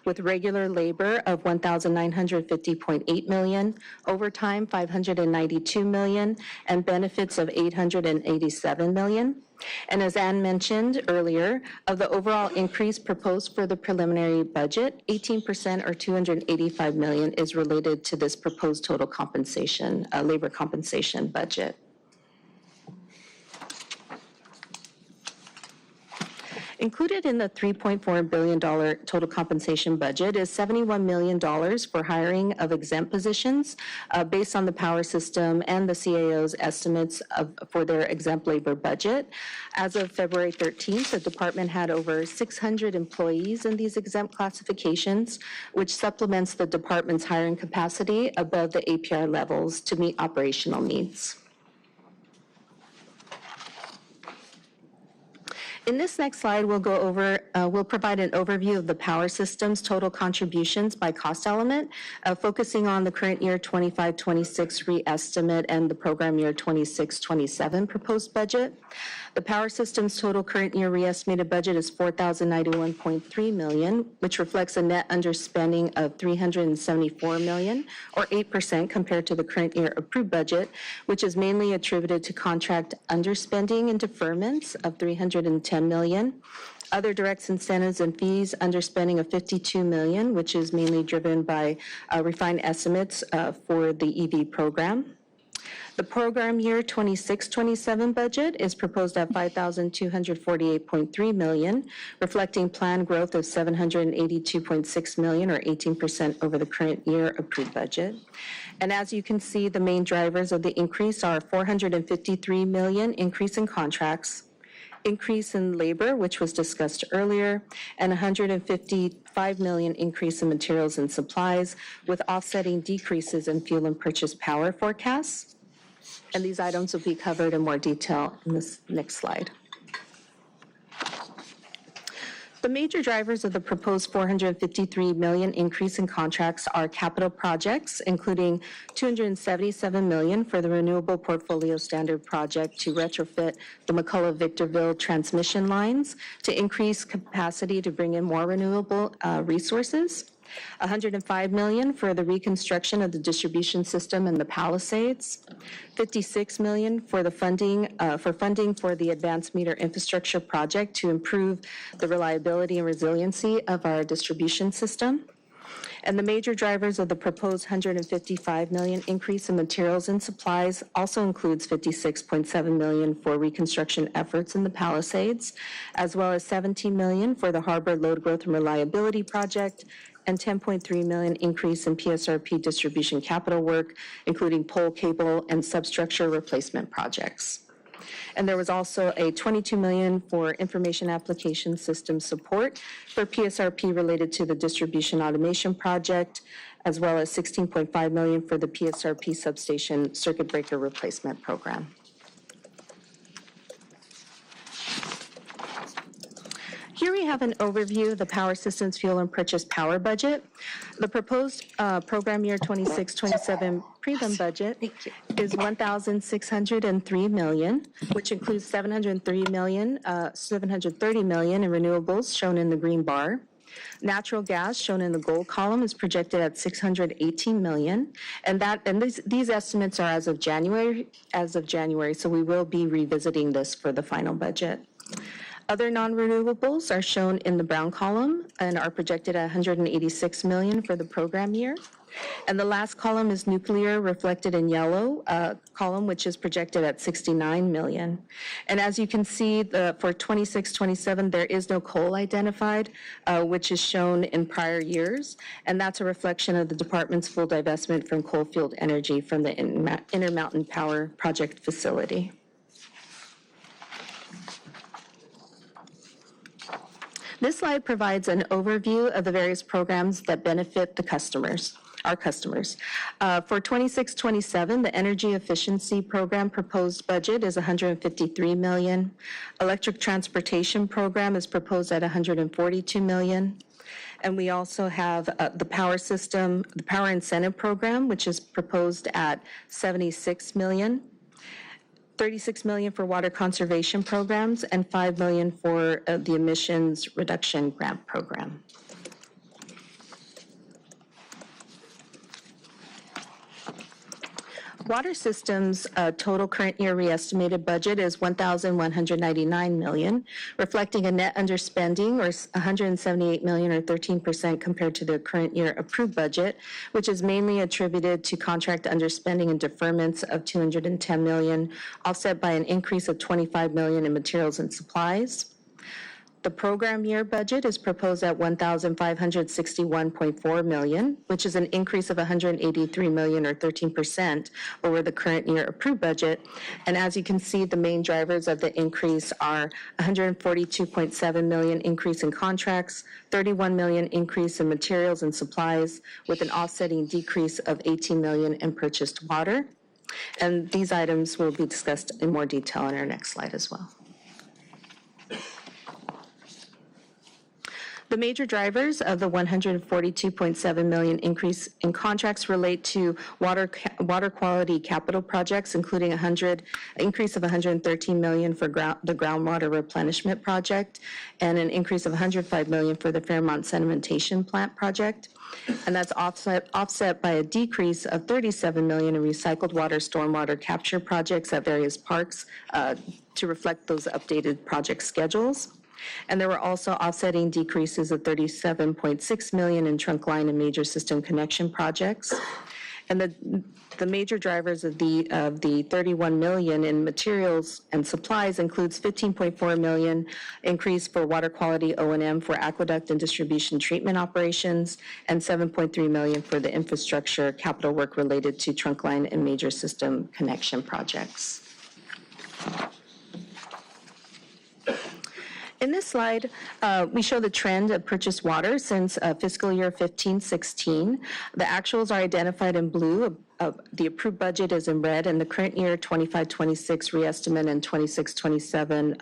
with regular labor of $1,950.8 million, overtime $592 million, and benefits of $887 million. And as Ann mentioned earlier, of the overall increase proposed for the preliminary budget, 18%, or $285 million, is related to this proposed total compensation, labor compensation budget. Included in the $3.4 billion total compensation budget is $71 million for hiring of exempt positions based on the power system and the CAO's estimates for their exempt labor budget. As of February 13th, the department had over 600 employees in these exempt classifications, which supplements the department's hiring capacity above the APR levels to meet operational needs. In this next slide, we'll provide an overview of the power system's total contributions by cost element, focusing on the current year 25-26 re-estimate and the program year 26-27 proposed budget. The power system's total current year re-estimated budget is $4,091.3 million, which reflects a net underspending of $374 million, or 8% compared to the current year approved budget, which is mainly attributed to contract underspending and deferments of $310 million. Other direct incentives and fees underspending of $52 million, which is mainly driven by refined estimates for the EV program. The program year 26-27 budget is proposed at $5,248.3 million, reflecting planned growth of $782.6 million, or 18% over the current year approved budget. And as you can see, the main drivers of the increase are $453 million increase in contracts, increase in labor, which was discussed earlier, and $155 million increase in materials and supplies, with offsetting decreases in fuel and purchase power forecasts. And these items will be covered in more detail in this next slide. The major drivers of the proposed $453 million increase in contracts are capital projects, including $277 million for the Renewable Portfolio Standard Project to retrofit the McCullough-Victorville transmission lines to increase capacity to bring in more renewable resources. $105 million for the reconstruction of the distribution system in the Palisades, $56 million for the funding for the advanced meter infrastructure project to improve the reliability and resiliency of our distribution system. And the major drivers of the proposed $155 million increase in materials and supplies also includes $56.7 million for reconstruction efforts in the Palisades, as well as $17 million for the Harbor Load Growth and Reliability Project, and $10.3 million increase in PSRP distribution capital work, including pole, cable, and substructure replacement projects. And there was also a $22 million for information application system support for PSRP related to the distribution automation project, as well as $16.5 million for the PSRP substation circuit breaker replacement program. Here we have an overview of the Power Systems Fuel and Purchase Power budget. The proposed program year 26-27 prelim budget is $1,603 million, which includes $730 million in renewables, shown in the green bar. Natural gas, shown in the gold column, is projected at $618 million, and these estimates are as of January, so we will be revisiting this for the final budget. Other non-renewables are shown in the brown column and are projected at $186 million for the program year. And the last column is nuclear, reflected in yellow column, which is projected at $69 million. And as you can see, for 26-27, there is no coal identified, which is shown in prior years. And that's a reflection of the department's full divestment from coal-fueled energy from the Intermountain Power Project facility. This slide provides an overview of the various programs that benefit the customers, our customers. For 26-27, the energy efficiency program proposed budget is $153 million. Electric transportation program is proposed at $142 million. And we also have the power incentive program, which is proposed at $76 million. $36 million for water conservation programs, and $5 million for the emissions reduction grant program. Water systems total current year reestimated budget is $1,199 million, reflecting a net underspending or $178 million or 13% compared to the current year approved budget, which is mainly attributed to contract underspending and deferments of $210 million, offset by an increase of $25 million in materials and supplies. The program year budget is proposed at $1,561.4 million, which is an increase of $183 million or 13% over the current year approved budget. And as you can see, the main drivers of the increase are $142.7 million increase in contracts, $31 million increase in materials and supplies, with an offsetting decrease of $18 million in purchased water. And these items will be discussed in more detail in our next slide as well. The major drivers of the $142.7 million increase in contracts relate to water quality capital projects, including increase of $113 million for the groundwater replenishment project, and an increase of $105 million for the Fairmont sedimentation plant project. And that's offset by a decrease of $37 million in recycled water stormwater capture projects at various parks to reflect those updated project schedules. And there were also offsetting decreases of $37.6 million in trunk line and major system connection projects. And the major drivers of the $31 million in materials and supplies includes $15.4 million increase for water quality O&M for aqueduct and distribution treatment operations, and $7.3 million for the infrastructure capital work related to trunk line and major system connection projects. In this slide, we show the trend of purchased water since fiscal year 15-16. The actuals are identified in blue the approved budget is in red, and the current year 25-26 reestimate and 26-27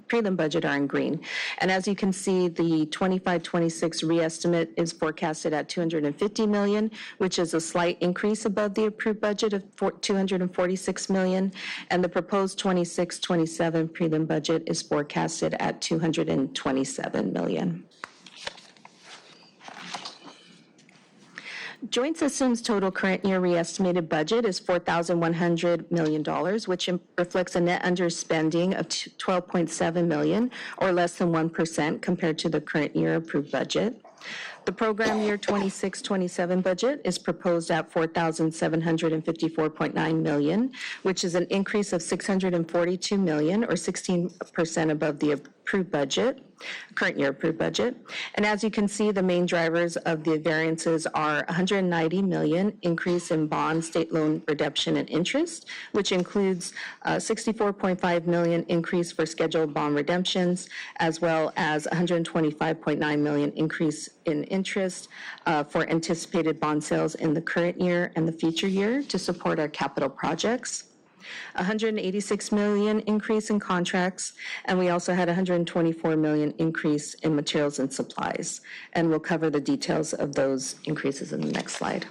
prelim budget are in green. And as you can see, the 25-26 reestimate is forecasted at $250 million, which is a slight increase above the approved budget of $246 million, and the proposed 26-27 prelim budget is forecasted at $227 million. Joint Systems total current year reestimated budget is $4,100 million, which reflects a net underspending of $12.7 million, or less than 1% compared to the current year approved budget. The program year 26-27 budget is proposed at $4,754.9 million, which is an increase of $642 million, or 16% above the approved budget, current year approved budget. And as you can see, the main drivers of the variances are $190 million increase in bond, state loan redemption, and interest, which includes $64.5 million increase for scheduled bond redemptions, as well as $125.9 million increase in interest for anticipated bond sales in the current year and the future year to support our capital projects. $186 million increase in contracts, and we also had $124 million increase in materials and supplies. And we'll cover the details of those increases in the next slide.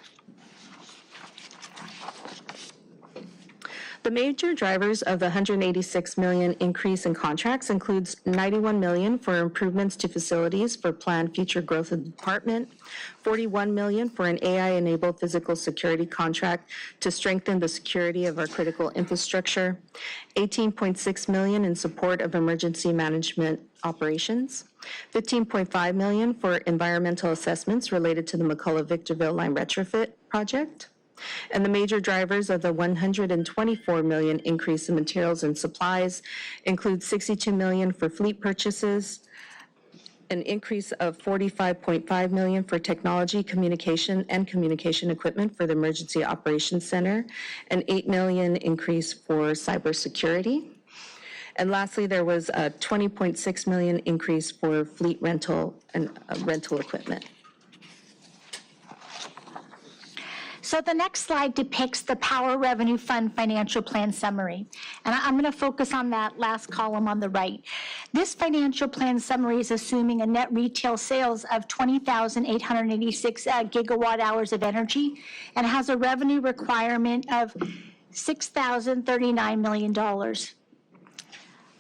The major drivers of the $186 million increase in contracts includes $91 million for improvements to facilities for planned future growth of the department, $41 million for an AI-enabled physical security contract to strengthen the security of our critical infrastructure, $18.6 million in support of emergency management operations, $15.5 million for environmental assessments related to the McCullough-Victorville line retrofit project. And the major drivers of the $124 million increase in materials and supplies include $62 million for fleet purchases, an increase of $45.5 million for technology, communication, and communication equipment for the Emergency Operations Center, an $8 million increase for cybersecurity. And lastly, there was a $20.6 million increase for fleet rental and rental equipment. So the next slide depicts the Power Revenue Fund financial plan summary. And I'm going to focus on that last column on the right. This financial plan summary is assuming a net retail sales of 20,886 gigawatt hours of energy and has a revenue requirement of $6,039 million.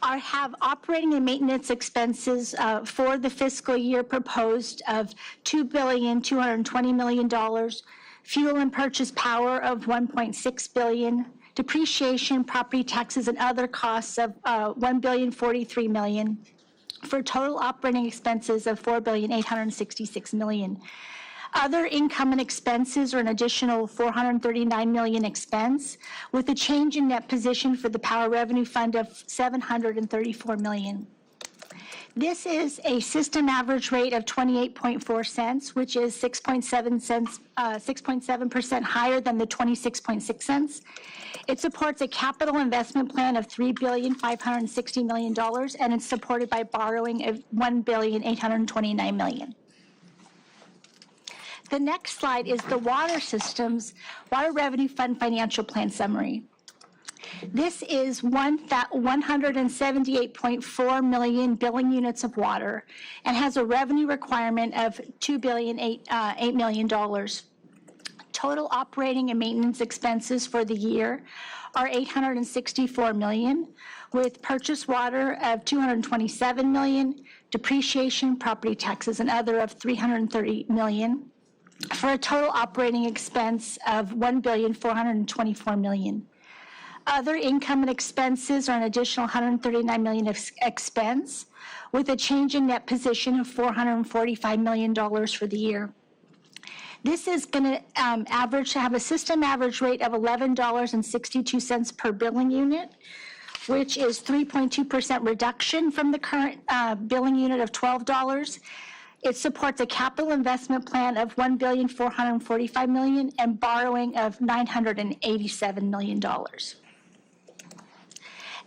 Have operating and maintenance expenses for the fiscal year proposed of $2,220 million, fuel and purchase power of $1.6 billion, depreciation, property taxes, and other costs of $1,043 million, for total operating expenses of $4,866 million. Other income and expenses are an additional $439 million expense, with a change in net position for the Power Revenue Fund of $734 million. This is a system average rate of 28.4 cents, which is 6.7% higher than the 26.6 cents. It supports a capital investment plan of $3,560 million, and it's supported by borrowing of $1,829 million. The next slide is the Water Revenue Fund financial plan summary. This is 178.4 million billing units of water and has a revenue requirement of $2,008 million. Total operating and maintenance expenses for the year are $864 million, with purchase water of $227 million, depreciation, property taxes, and other of $330 million, for a total operating expense of $1,424 million. Other income and expenses are an additional $139 million of expense, with a change in net position of $445 million for the year. This is going to have a system average rate of $11.62 per billing unit, which is 3.2% reduction from the current billing unit of $12. It supports a capital investment plan of $1,445 million and borrowing of $987 million.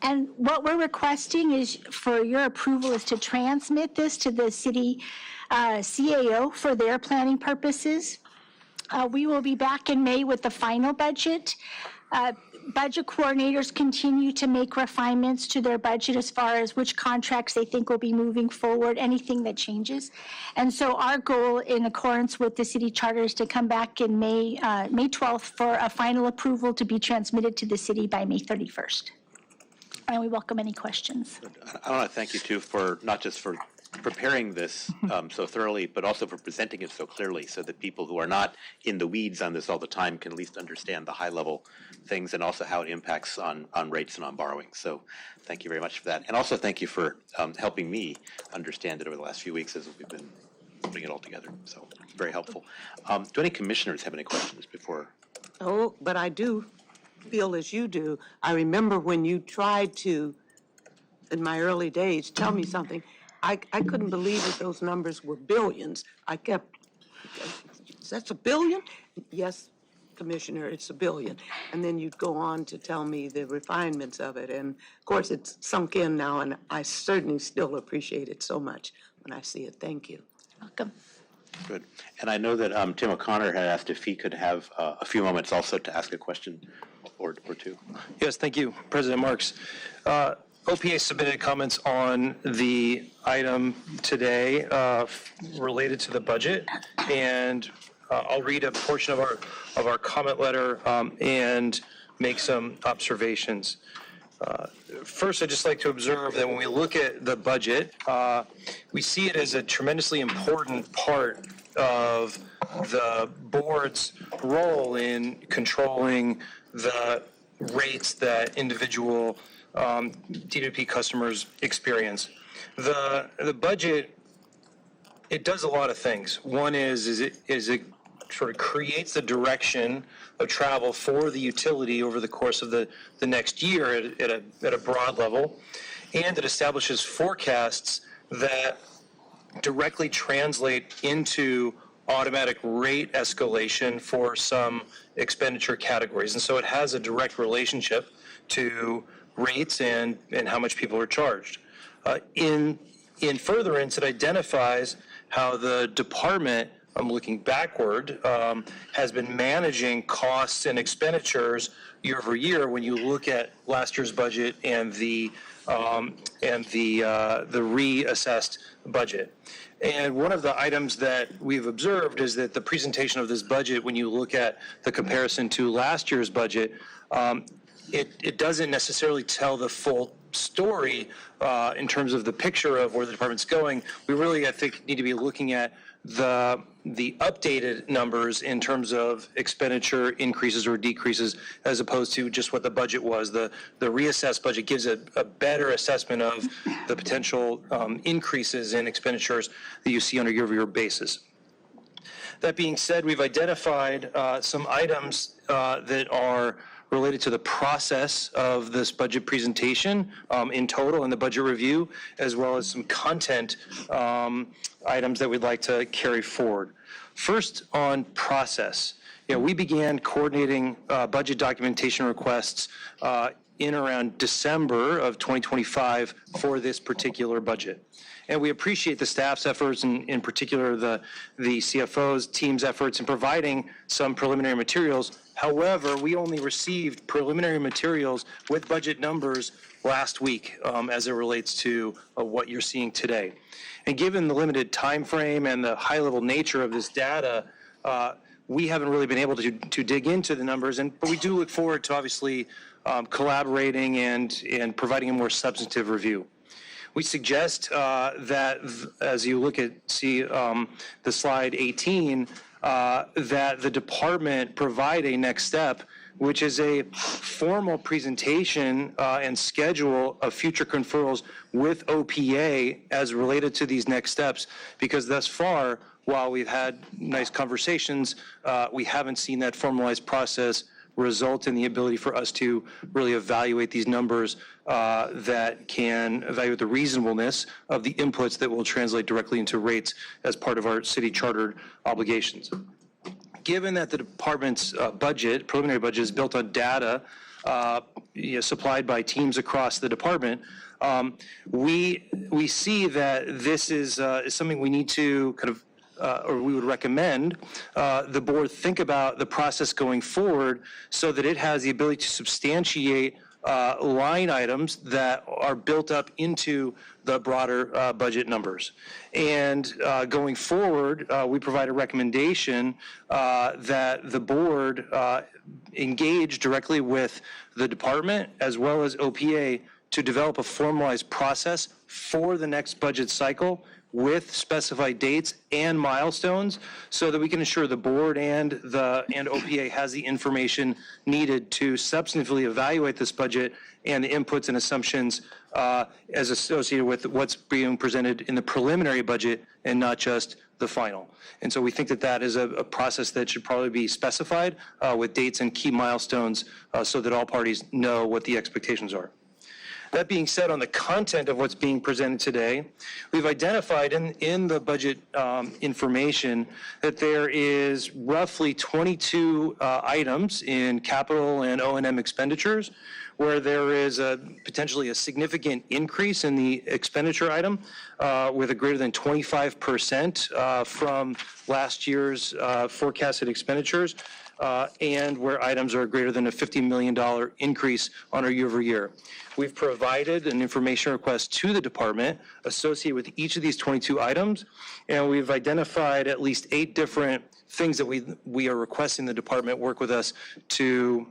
And what we're requesting is for your approval is to transmit this to the city CAO for their planning purposes. We will be back in May with the final budget. Budget coordinators continue to make refinements to their budget as far as which contracts they think will be moving forward, anything that changes. And so our goal, in accordance with the city charter, is to come back in May 12th for a final approval to be transmitted to the city by May 31st. And we welcome any questions. I want to thank you too for not just for preparing this so thoroughly, but also for presenting it so clearly so that people who are not in the weeds on this all the time can at least understand the high-level things and also how it impacts on rates and on borrowing. So thank you very much for that. And also thank you for helping me understand it over the last few weeks as we've been putting it all together. So very helpful. Do any commissioners have any questions before? Oh, but I do feel as you do. I remember when you tried to, in my early days, tell me something. I couldn't believe that those numbers were billions. I kept, that's a billion? Yes, Commissioner, it's a billion. And then you'd go on to tell me the refinements of it. And of course, it's sunk in now, and I certainly still appreciate it so much when I see it. Thank you. Welcome. Good. And I know that Tim O'Connor had asked if he could have a few moments also to ask a question or two. Yes, thank you, President Marks. OPA submitted comments on the item today related to the budget, and I'll read a portion of our comment letter and make some observations. First, I'd just like to observe that when we look at the budget, we see it as a tremendously important part of the board's role in controlling the rates that individual DWP customers experience. The budget, it does a lot of things. One is it sort of creates the direction of travel for the utility over the course of the next year at a broad level, and it establishes forecasts that directly translate into automatic rate escalation for some expenditure categories. And so it has a direct relationship to rates and how much people are charged. In furtherance, it identifies how the department, I'm looking backward, has been managing costs and expenditures year over year when you look at last year's budget and the reassessed budget. And one of the items that we've observed is that the presentation of this budget, when you look at the comparison to last year's budget, it doesn't necessarily tell the full story in terms of the picture of where the department's going. We really, I think, need to be looking at the updated numbers in terms of expenditure increases or decreases, as opposed to just what the budget was. The reassessed budget gives a better assessment of the potential increases in expenditures that you see on a year-over-year basis. That being said, we've identified some items that are related to the process of this budget presentation in total in the budget review, as well as some content items that we'd like to carry forward. First, on process. We began coordinating budget documentation requests in around December of 2025 for this particular budget. And we appreciate the staff's efforts, and in particular the CFO's team's efforts in providing some preliminary materials. However, we only received preliminary materials with budget numbers last week as it relates to what you're seeing today. And given the limited time frame and the high-level nature of this data, we haven't really been able to dig into the numbers, but we do look forward to obviously collaborating and providing a more substantive review. We suggest that as you look at, the slide 18, that the department provide a next step, which is a formal presentation and schedule of future conferrals with OPA as related to these next steps, because thus far, while we've had nice conversations, we haven't seen that formalized process result in the ability for us to really evaluate these numbers that can evaluate the reasonableness of the inputs that will translate directly into rates as part of our city chartered obligations. Given that the department's preliminary budget is built on data supplied by teams across the department, we see that this is something we need to kind of or we would recommend the board think about the process going forward so that it has the ability to substantiate line items that are built up into the broader budget numbers. And going forward, we provide a recommendation that the board engage directly with the department as well as OPA to develop a formalized process for the next budget cycle with specified dates and milestones so that we can ensure the board and OPA has the information needed to substantively evaluate this budget and the inputs and assumptions as associated with what's being presented in the preliminary budget and not just the final. And so we think that that is a process that should probably be specified with dates and key milestones so that all parties know what the expectations are. That being said, on the content of what's being presented today, we've identified in the budget information that there is roughly 22 items in capital and O&M expenditures where there is potentially a significant increase in the expenditure item with a greater than 25% from last year's forecasted expenditures. And where items are greater than a $50 million increase on a year-over-year. We've provided an information request to the department associated with each of these 22 items, and we've identified at least 8 different things that we are requesting the department work with us to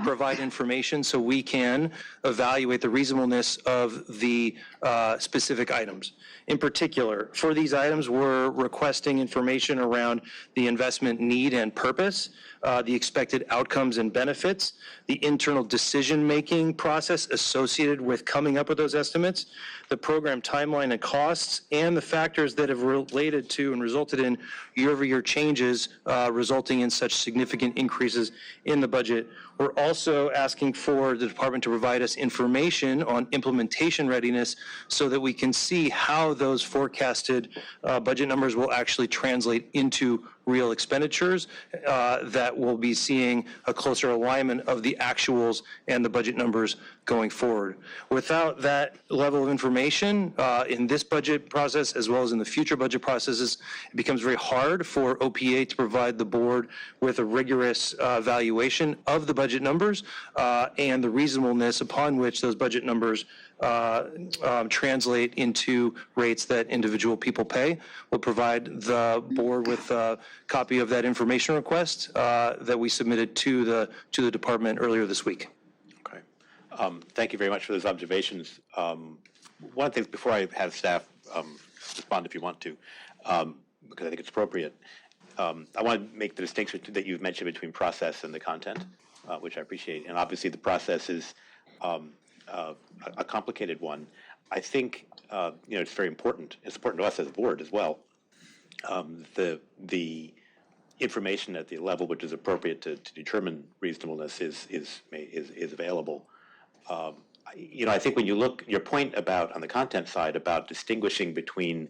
provide information so we can evaluate the reasonableness of the specific items. In particular, for these items, we're requesting information around the investment need and purpose, the expected outcomes and benefits, the internal decision-making process associated with coming up with those estimates, the program timeline and costs, and the factors that have related to and resulted in year-over-year changes resulting in such significant increases in the budget. We're also asking for the department to provide us information on implementation readiness so that we can see how those forecasted budget numbers will actually translate into real expenditures that will be seeing a closer alignment of the actuals and the budget numbers going forward. Without that level of information in this budget process as well as in the future budget processes, it becomes very hard for OPA to provide the board with a rigorous evaluation of the budget numbers and the reasonableness upon which those budget numbers translate into rates that individual people pay. We'll provide the board with a copy of that information request that we submitted to the department earlier this week. Okay. Thank you very much for those observations. One of the things before I have staff respond if you want to, because I think it's appropriate, I want to make the distinction that you've mentioned between process and the content, which I appreciate. And obviously the process is a complicated one. I think it's very important. It's important to us as a board as well. The information at the level which is appropriate to determine reasonableness is available. I think when you look, your point about on the content side about distinguishing between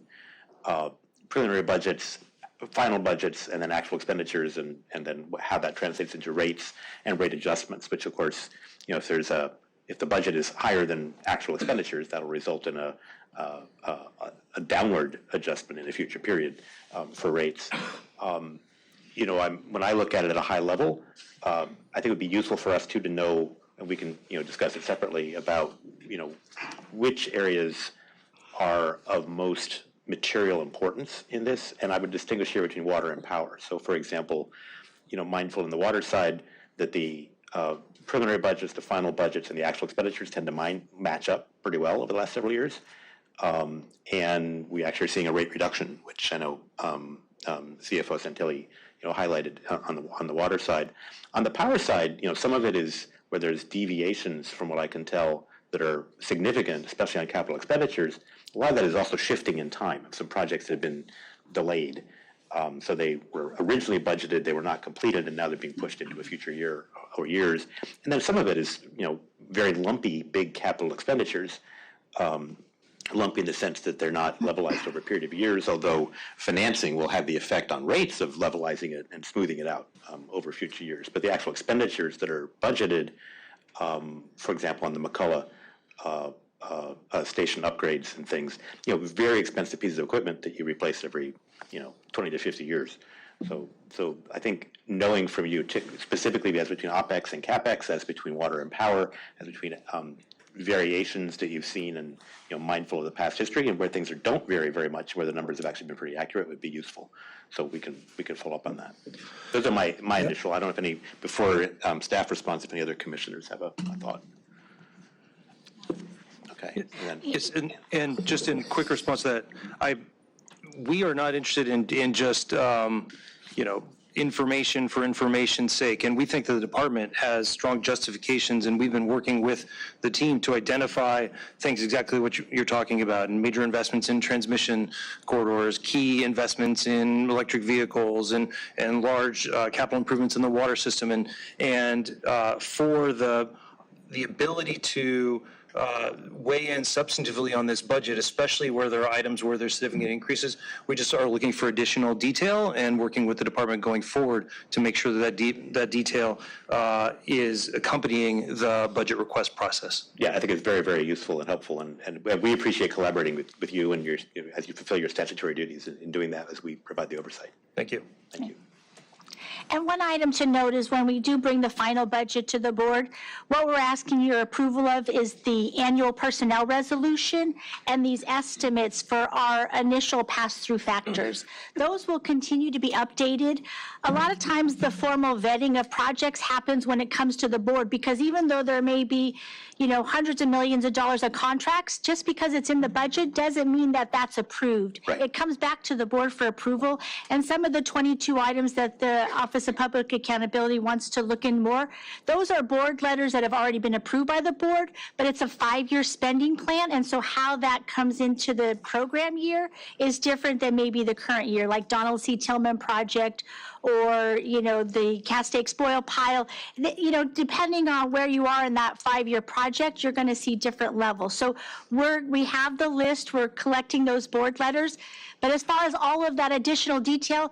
preliminary budgets, final budgets, and then actual expenditures, and then how that translates into rates and rate adjustments. Which of course, if the budget is higher than actual expenditures, that'll result in a downward adjustment in a future period for rates. When I look at it at a high level, I think it would be useful for us to know, and we can discuss it separately about which areas are of most material importance in this, and I would distinguish here between water and power. So, for example, mindful in the water side that the preliminary budgets, the final budgets, and the actual expenditures tend to match up pretty well over the last several years. And we actually are seeing a rate reduction, which I know CFO Santilli highlighted on the water side. On the power side, some of it is where there's deviations from what I can tell that are significant, especially on capital expenditures. A lot of that is also shifting in time. Some projects have been delayed. So they were originally budgeted, they were not completed, and now they're being pushed into a future year or years. And then some of it is, very lumpy, big capital expenditures, lumpy in the sense that they're not levelized over a period of years, although financing will have the effect on rates of levelizing it and smoothing it out over future years. But the actual expenditures that are budgeted, for example, on the McCullough station upgrades and things, very expensive pieces of equipment that you replace every, 20 to 50 years. So I think knowing from you specifically as between OpEx and CapEx, as between water and power, as between variations that you've seen and mindful of the past history and where things don't vary very much, where the numbers have actually been pretty accurate, would be useful. So we can follow up on that. Those are my initial. I don't know if any before staff response, if any other commissioners have a thought. Okay. Yes, and just in quick response to that, we are not interested in just information for information's sake, and we think that the department has strong justifications, and we've been working with the team to identify things exactly what you're talking about, and major investments in transmission corridors, key investments in electric vehicles, and large capital improvements in the water system, and for the ability to weigh in substantively on this budget, especially where there are items where there's significant increases. We just are looking for additional detail and working with the department going forward to make sure that that detail is accompanying the budget request process. Yeah, I think it's very, very useful and helpful, and we appreciate collaborating with you and as you fulfill your statutory duties in doing that as we provide the oversight. Thank you. Thank you. And one item to note is when we do bring the final budget to the board, what we're asking your approval of is the annual personnel resolution and these estimates for our initial pass-through factors. Those will continue to be updated. A lot of times the formal vetting of projects happens when it comes to the board, because even though there may be hundreds of millions of dollars of contracts, just because it's in the budget doesn't mean that that's approved. Right. It comes back to the board for approval, and some of the 22 items that the Office of Public Accountability wants to look in more, those are board letters that have already been approved by the board, but it's a 5-year spending plan, and so how that comes into the program year is different than maybe the current year, like Donald C. Tillman project, or, the Castaic spoil pile. Depending on where you are in that 5-year project, you're going to see different levels. So we have the list, we're collecting those board letters, but as far as all of that additional detail,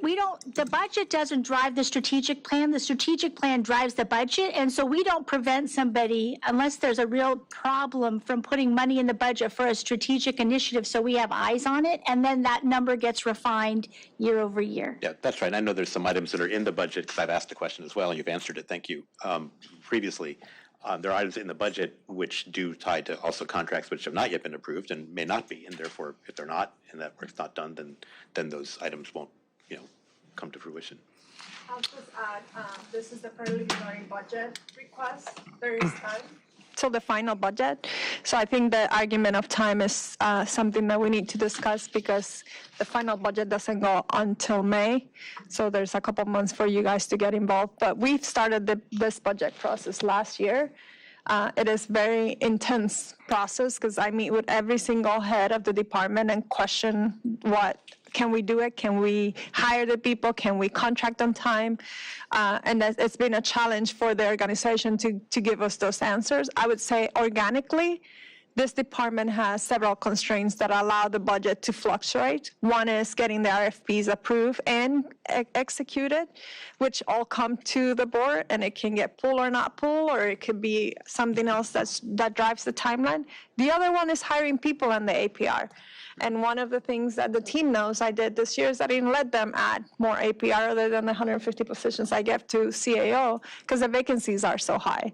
the budget doesn't drive the strategic plan. The strategic plan drives the budget, and so we don't prevent somebody, unless there's a real problem, from putting money in the budget for a strategic initiative, so we have eyes on it, and then that number gets refined year over year. Yeah, that's right. I know there's some items that are in the budget, because I've asked the question as well, and you've answered it. Thank you. Previously, there are items in the budget which do tie to also contracts which have not yet been approved and may not be, and therefore, if they're not, and that work's not done, then those items won't come to fruition. I'll just add, this is the preliminary budget request. There is time till the final budget. So I think the argument of time is something that we need to discuss, because the final budget doesn't go until May. So there's a couple months for you guys to get involved. But we've started this budget process last year. It is very intense process, because I meet with every single head of the department and question can we do it? Can we hire the people? Can we contract on time? And it's been a challenge for the organization to give us those answers. I would say organically, this department has several constraints that allow the budget to fluctuate. One is getting the RFPs approved and executed, which all come to the board, and it can get pulled or not pulled, or it could be something else that drives the timeline. The other one is hiring people in the APR. And one of the things that the team knows I did this year is I didn't let them add more APR other than the 150 positions I gave to CAO, because the vacancies are so high.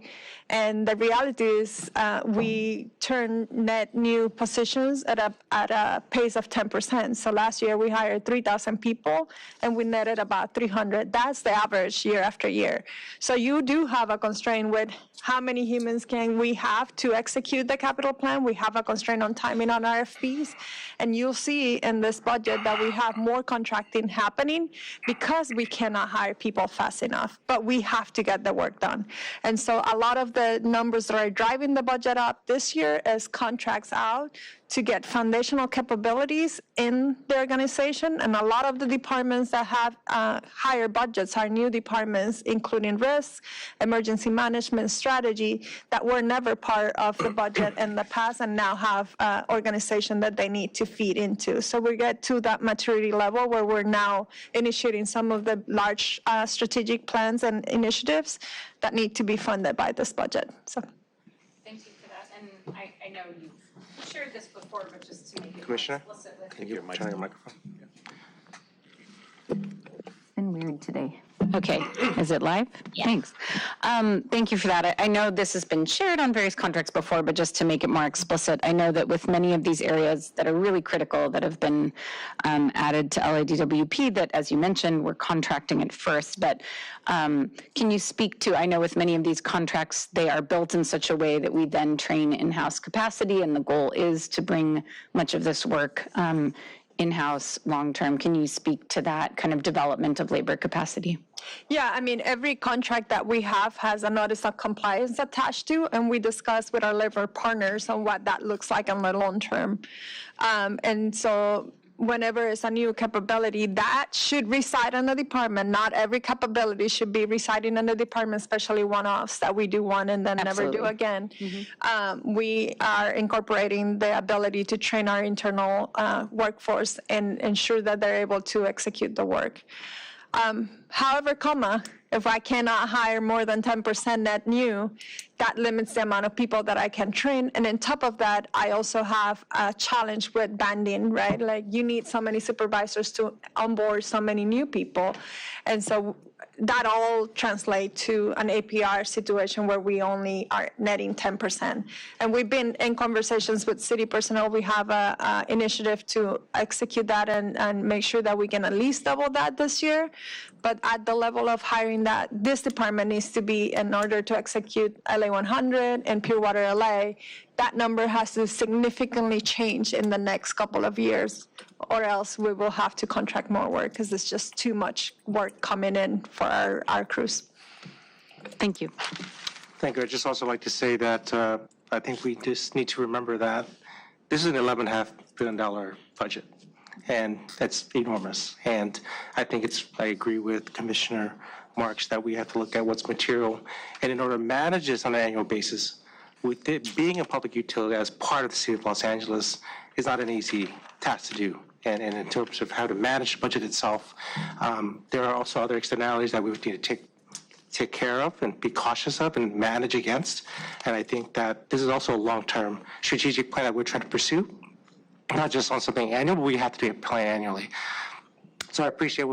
And the reality is we turn net new positions at a pace of 10%. So last year we hired 3,000 people and we netted about 300. That's the average year after year. So you do have a constraint with how many humans can we have to execute the capital plan. We have a constraint on timing on RFPs. And you'll see in this budget that we have more contracting happening because we cannot hire people fast enough, but we have to get the work done. And so a lot of the numbers that are driving the budget up this year is contracts out to get foundational capabilities in the organization. And a lot of the departments that have higher budgets are new departments, including risk, emergency management, strategy, that were never part of the budget in the past and now have organization that they need to feed into. So we get to that maturity level where we're now initiating some of the large strategic plans and initiatives that need to be funded by this budget. So. Thank you for that. And I know you've shared this before, but just to make it Commissioner? explicit with. Can you turn your microphone? Been weird today. Okay, is it live? Thanks. Thank you for that. I know this has been shared on various contracts before, but just to make it more explicit, I know that with many of these areas that are really critical that have been added to LADWP, that as you mentioned, we're contracting it first, but can you speak to, I know with many of these contracts, they are built in such a way that we then train in-house capacity, and the goal is to bring much of this work in-house long-term. Can you speak to that kind of development of labor capacity? Yeah, I mean, every contract that we have has a notice of compliance attached to, and we discuss with our labor partners on what that looks like on the long term. And so whenever it's a new capability, that should reside in the department. Not every capability should be residing in the department, especially one-offs that we do one and then never do again. We are incorporating the ability to train our internal workforce and ensure that they're able to execute the work. However, if I cannot hire more than 10% net new, that limits the amount of people that I can train. And on top of that, I also have a challenge with banding, right? Like you need so many supervisors to onboard so many new people. And so that all translates to an APR situation where we only are netting 10%. And we've been in conversations with city personnel. We have an initiative to execute that and make sure that we can at least double that this year. But at the level of hiring that this department needs to be in order to execute LA 100 and Pure Water LA, that number has to significantly change in the next couple of years, or else we will have to contract more work because it's just too much work coming in for our crews. Thank you. Thank you. I'd just also like to say that I think we just need to remember that this is an $11.5 billion budget, and that's enormous. And I think I agree with Commissioner Marks that we have to look at what's material. And in order to manage this on an annual basis, with it being a public utility as part of the city of Los Angeles is not an easy task to do. And in terms of how to manage the budget itself, there are also other externalities that we would need to take care of and be cautious of and manage against. And I think that this is also a long-term strategic plan that we're trying to pursue, not just on something annual, but we have to do a plan annually. So I appreciate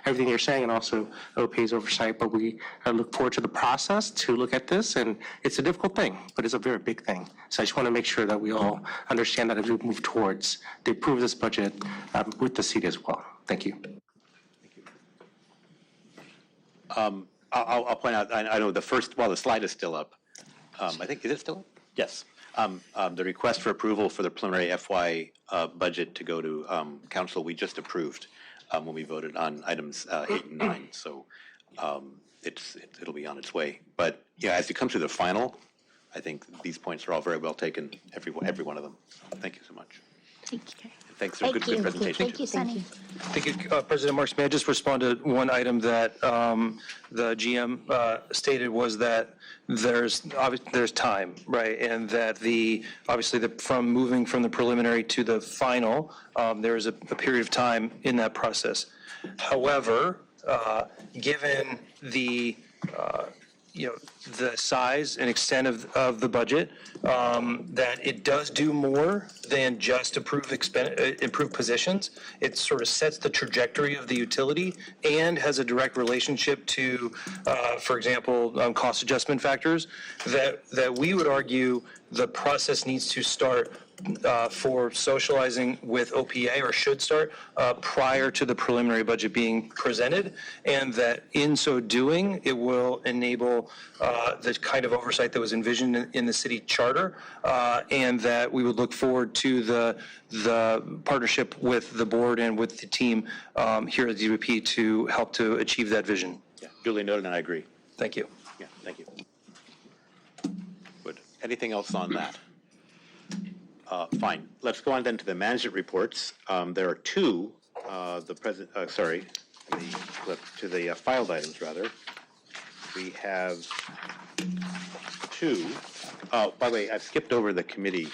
everything you're saying and also OP's oversight, but we look forward to the process to look at this. And it's a difficult thing, but it's a very big thing. So I just want to make sure that we all understand that as we move towards the approve this budget with the city as well. Thank you. I'll point out, I know the slide is still up. I think, is it still up? Yes. The request for approval for the preliminary FY budget to go to council, we just approved when we voted on items 8 and 9. So it'll be on its way. But yeah, as you come to the final, I think these points are all very well taken, every one of them. Thank you so much. Thank you. Thanks for a good presentation. Thank you, Sunny. Thank you, President Marks. May I just respond to one item that the GM stated was that there's time, right? And that from moving from the preliminary to the final, there is a period of time in that process. However, given the the size and extent of the budget, that it does do more than just improve positions. It sort of sets the trajectory of the utility and has a direct relationship to, for example, cost adjustment factors that we would argue the process needs to start for socializing with OPA, or should start prior to the preliminary budget being presented, and that in so doing, it will enable the kind of oversight that was envisioned in the city charter, and that we would look forward to the partnership with the board and with the team here at the DWP to help to achieve that vision. Yeah, duly noted, and I agree. Thank you. Yeah, thank you. Good. Anything else on that? Fine. Let's go on then to the management reports. There are two. To the filed items rather. We have two. By the way, I've skipped over the committee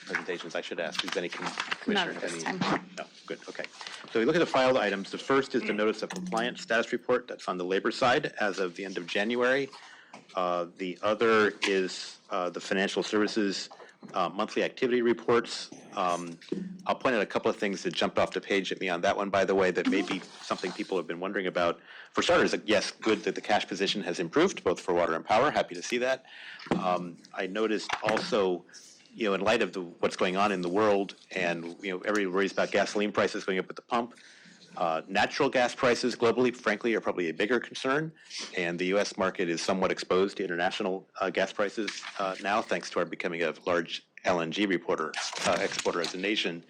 presentations. I should ask. Is any commissioner? Not this time. No. Good. Okay. So we look at the filed items. The first is the notice of compliance status report. That's on the labor side as of the end of January. The other is the financial services monthly activity reports. I'll point out a couple of things that jumped off the page at me on that one, by the way, that may be something people have been wondering about. For starters, yes, good that the cash position has improved, both for water and power. Happy to see that. I noticed also, in light of what's going on in the world, and everybody worries about gasoline prices going up at the pump. Natural gas prices globally, frankly, are probably a bigger concern, and the U.S. market is somewhat exposed to international gas prices now, thanks to our becoming a large LNG exporter as a nation.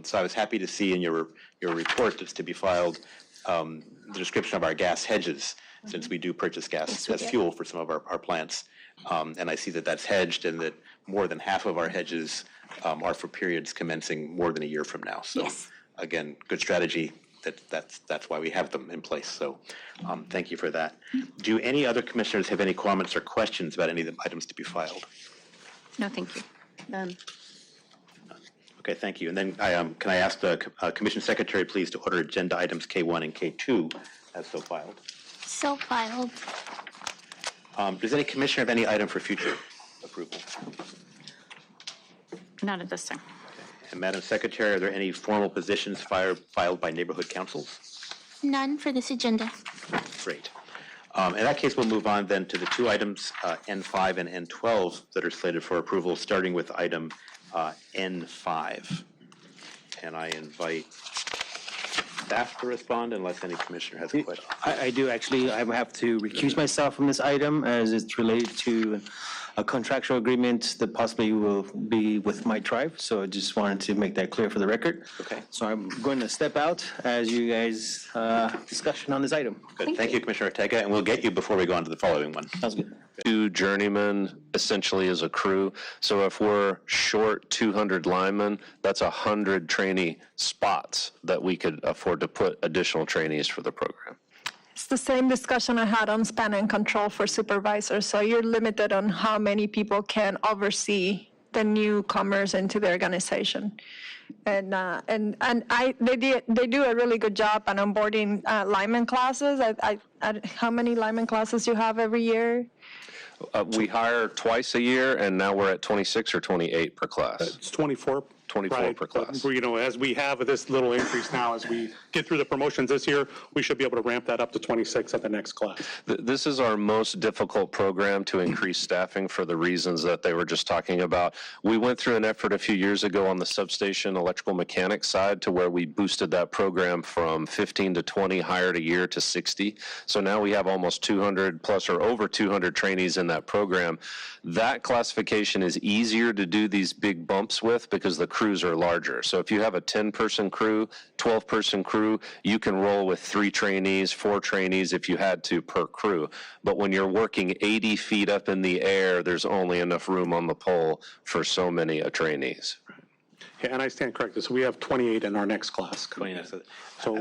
So I was happy to see in your report that's to be filed the description of our gas hedges, since we do purchase gas as fuel for some of our plants. And I see that that's hedged, and that more than half of our hedges are for periods commencing more than a year from now. So again, good strategy. That's why we have them in place. So thank you for that. Do any other commissioners have any comments or questions about any of the items to be filed? No, thank you. None. Okay, thank you. And then can I ask the Commission Secretary, please, to order agenda items K1 and K2 as so filed? So filed. Does any commissioner have any item for future approval? Not at this time. And Madam Secretary, are there any formal positions filed by neighborhood councils? None for this agenda. Great. In that case, we'll move on then to the two items, N5 and N12, that are slated for approval, starting with item N5. And I invite staff to respond unless any commissioner has a question. I do actually. I have to recuse myself from this item as it's related to a contractual agreement that possibly will be with my tribe. So I just wanted to make that clear for the record. Okay. So I'm going to step out as you guys discussion on this item. Good. Thank you, Commissioner Ortega, and we'll get you before we go on to the following one. Sounds good. 2 journeymen essentially as a crew. So if we're short 200 linemen, that's 100 trainee spots that we could afford to put additional trainees for the program. It's the same discussion I had on span and control for supervisors. So you're limited on how many people can oversee the newcomers into the organization. They do a really good job on onboarding lineman classes. How many lineman classes you have every year? We hire twice a year, and now we're at 26 or 28 per class. It's 24. 24 per class. As we have this little increase now, as we get through the promotions this year, we should be able to ramp that up to 26 at the next class. This is our most difficult program to increase staffing for the reasons that they were just talking about. We went through an effort a few years ago on the substation electrical mechanics side to where we boosted that program from 15 to 20 hired a year to 60. So now we have almost 200 plus or over 200 trainees in that program. That classification is easier to do these big bumps with because the crews are larger. So if you have a 10-person crew, 12-person crew, you can roll with 3 trainees, 4 trainees if you had to per crew. But when you're working 80 feet up in the air, there's only enough room on the pole for so many trainees. Yeah, and I stand corrected. So we have 28 in our next class.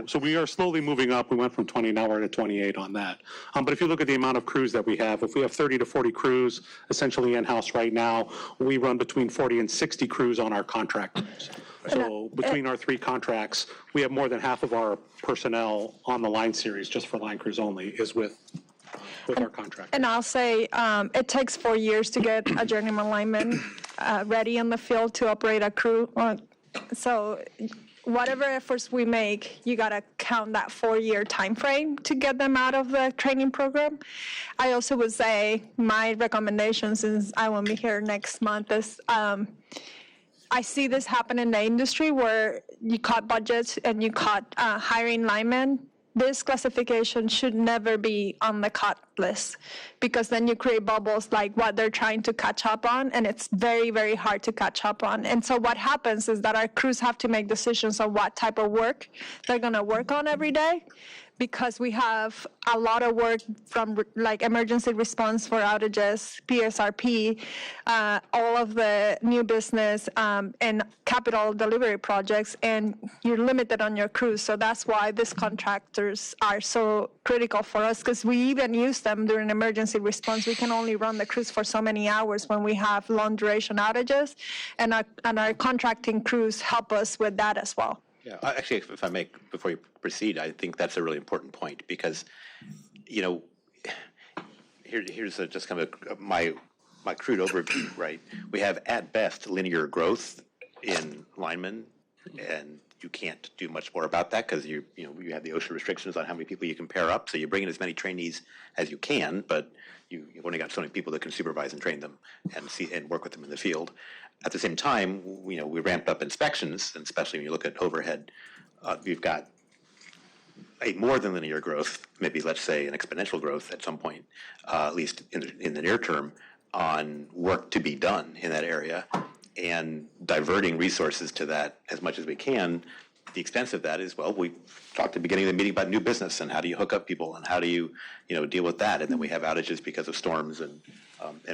So we are slowly moving up. We went from 20, now we're at 28 on that. But if you look at the amount of crews that we have, if we have 30 to 40 crews essentially in-house right now, we run between 40 and 60 crews on our contractors. So between our 3 contracts, we have more than half of our personnel on the line series, just for line crews only, is with our contract. And I'll say it takes 4 years to get a journeyman lineman ready in the field to operate a crew. So whatever efforts we make, you got to count that 4-year time frame to get them out of the training program. I also would say my recommendation, since I won't be here next month, is I see this happen in the industry where you cut budgets and you cut hiring linemen. This classification should never be on the cut list, because then you create bubbles like what they're trying to catch up on, and it's very, very hard to catch up on. And so what happens is that our crews have to make decisions on what type of work they're going to work on every day, because we have a lot of work from like emergency response for outages, PSRP, all of the new business and capital delivery projects, and you're limited on your crews. So that's why these contractors are so critical for us, because we even use them during emergency response. We can only run the crews for so many hours when we have long duration outages, and our contracting crews help us with that as well. Yeah, actually, if I may, before you proceed, I think that's a really important point, because, here's just kind of my my crude overview, right, we have at best linear growth in linemen, and you can't do much more about that because you have the OSHA restrictions on how many people you can pair up. So you bring in as many trainees as you can, but you've only got so many people that can supervise and train them and work with them in the field. At the same time, we ramped up inspections, and especially when you look at overhead, we've got a more than linear growth, maybe let's say an exponential growth at some point, at least in the near term, on work to be done in that area, and diverting resources to that as much as we can. The expense of that is, well, we talked at the beginning of the meeting about new business and how do you hook up people and how do you deal with that, and then we have outages because of storms and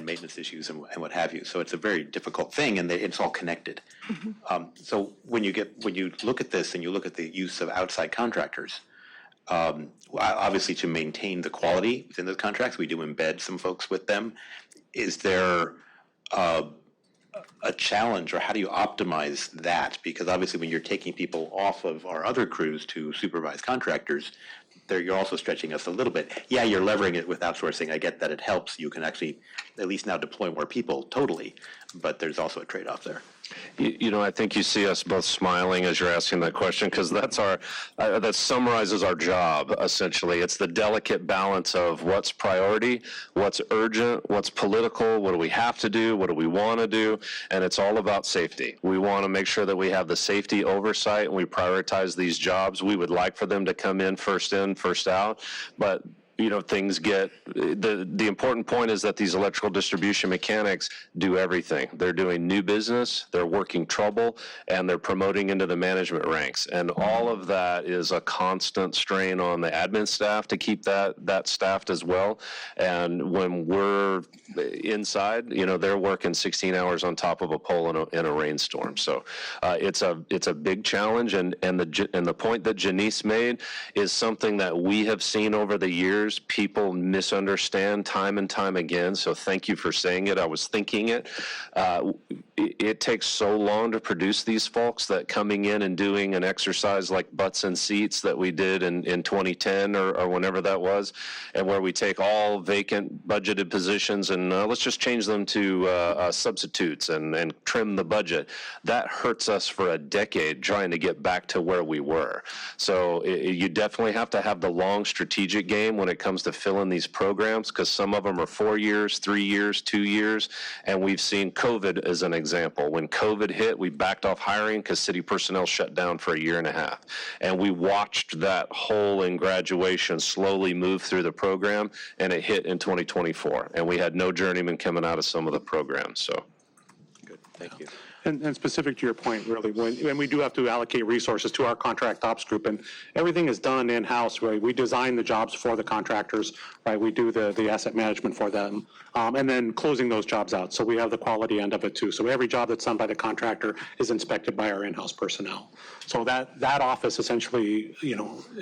maintenance issues and what have you. So it's a very difficult thing, and it's all connected. So when you look at this and you look at the use of outside contractors, obviously to maintain the quality within those contracts, we do embed some folks with them. Is there a challenge, or how do you optimize that? Because obviously when you're taking people off of our other crews to supervise contractors, you're also stretching us a little bit. Yeah, you're levering it with outsourcing. I get that it helps. You can actually at least now deploy more people totally, but there's also a trade-off there. I think you see us both smiling as you're asking that question, because that summarizes our job, essentially. It's the delicate balance of what's priority, what's urgent, what's political, what do we have to do, what do we want to do, and it's all about safety. We want to make sure that we have the safety oversight and we prioritize these jobs. We would like for them to come in, first out, but things get, the important point is that these electrical distribution mechanics do everything. They're doing new business, they're working trouble, and they're promoting into the management ranks. And all of that is a constant strain on the admin staff to keep that staffed as well. And when we're inside, they're working 16 hours on top of a pole in a rainstorm. So it's a big challenge. And the point that Janice made is something that we have seen over the years. People misunderstand time and time again, so thank you for saying it. I was thinking it. It takes so long to produce these folks that coming in and doing an exercise like butts and seats that we did in 2010 or whenever that was, and where we take all vacant budgeted positions and let's just change them to substitutes and trim the budget. That hurts us for a decade trying to get back to where we were. So you definitely have to have the long strategic game when it comes to filling these programs, because some of them are 4 years, 3 years, 2 years, and we've seen COVID as an example. When COVID hit, we backed off hiring because city personnel shut down for 1.5 years, and we watched that hole in graduation slowly move through the program, and it hit in 2024, and we had no journeyman coming out of some of the programs. So, good, thank you. And specific to your point, really, when we do have to allocate resources to our contract ops group, and everything is done in-house, right? We design the jobs for the contractors, right? We do the asset management for them, and then closing those jobs out. So we have the quality end of it too. So every job that's done by the contractor is inspected by our in-house personnel. So that office essentially,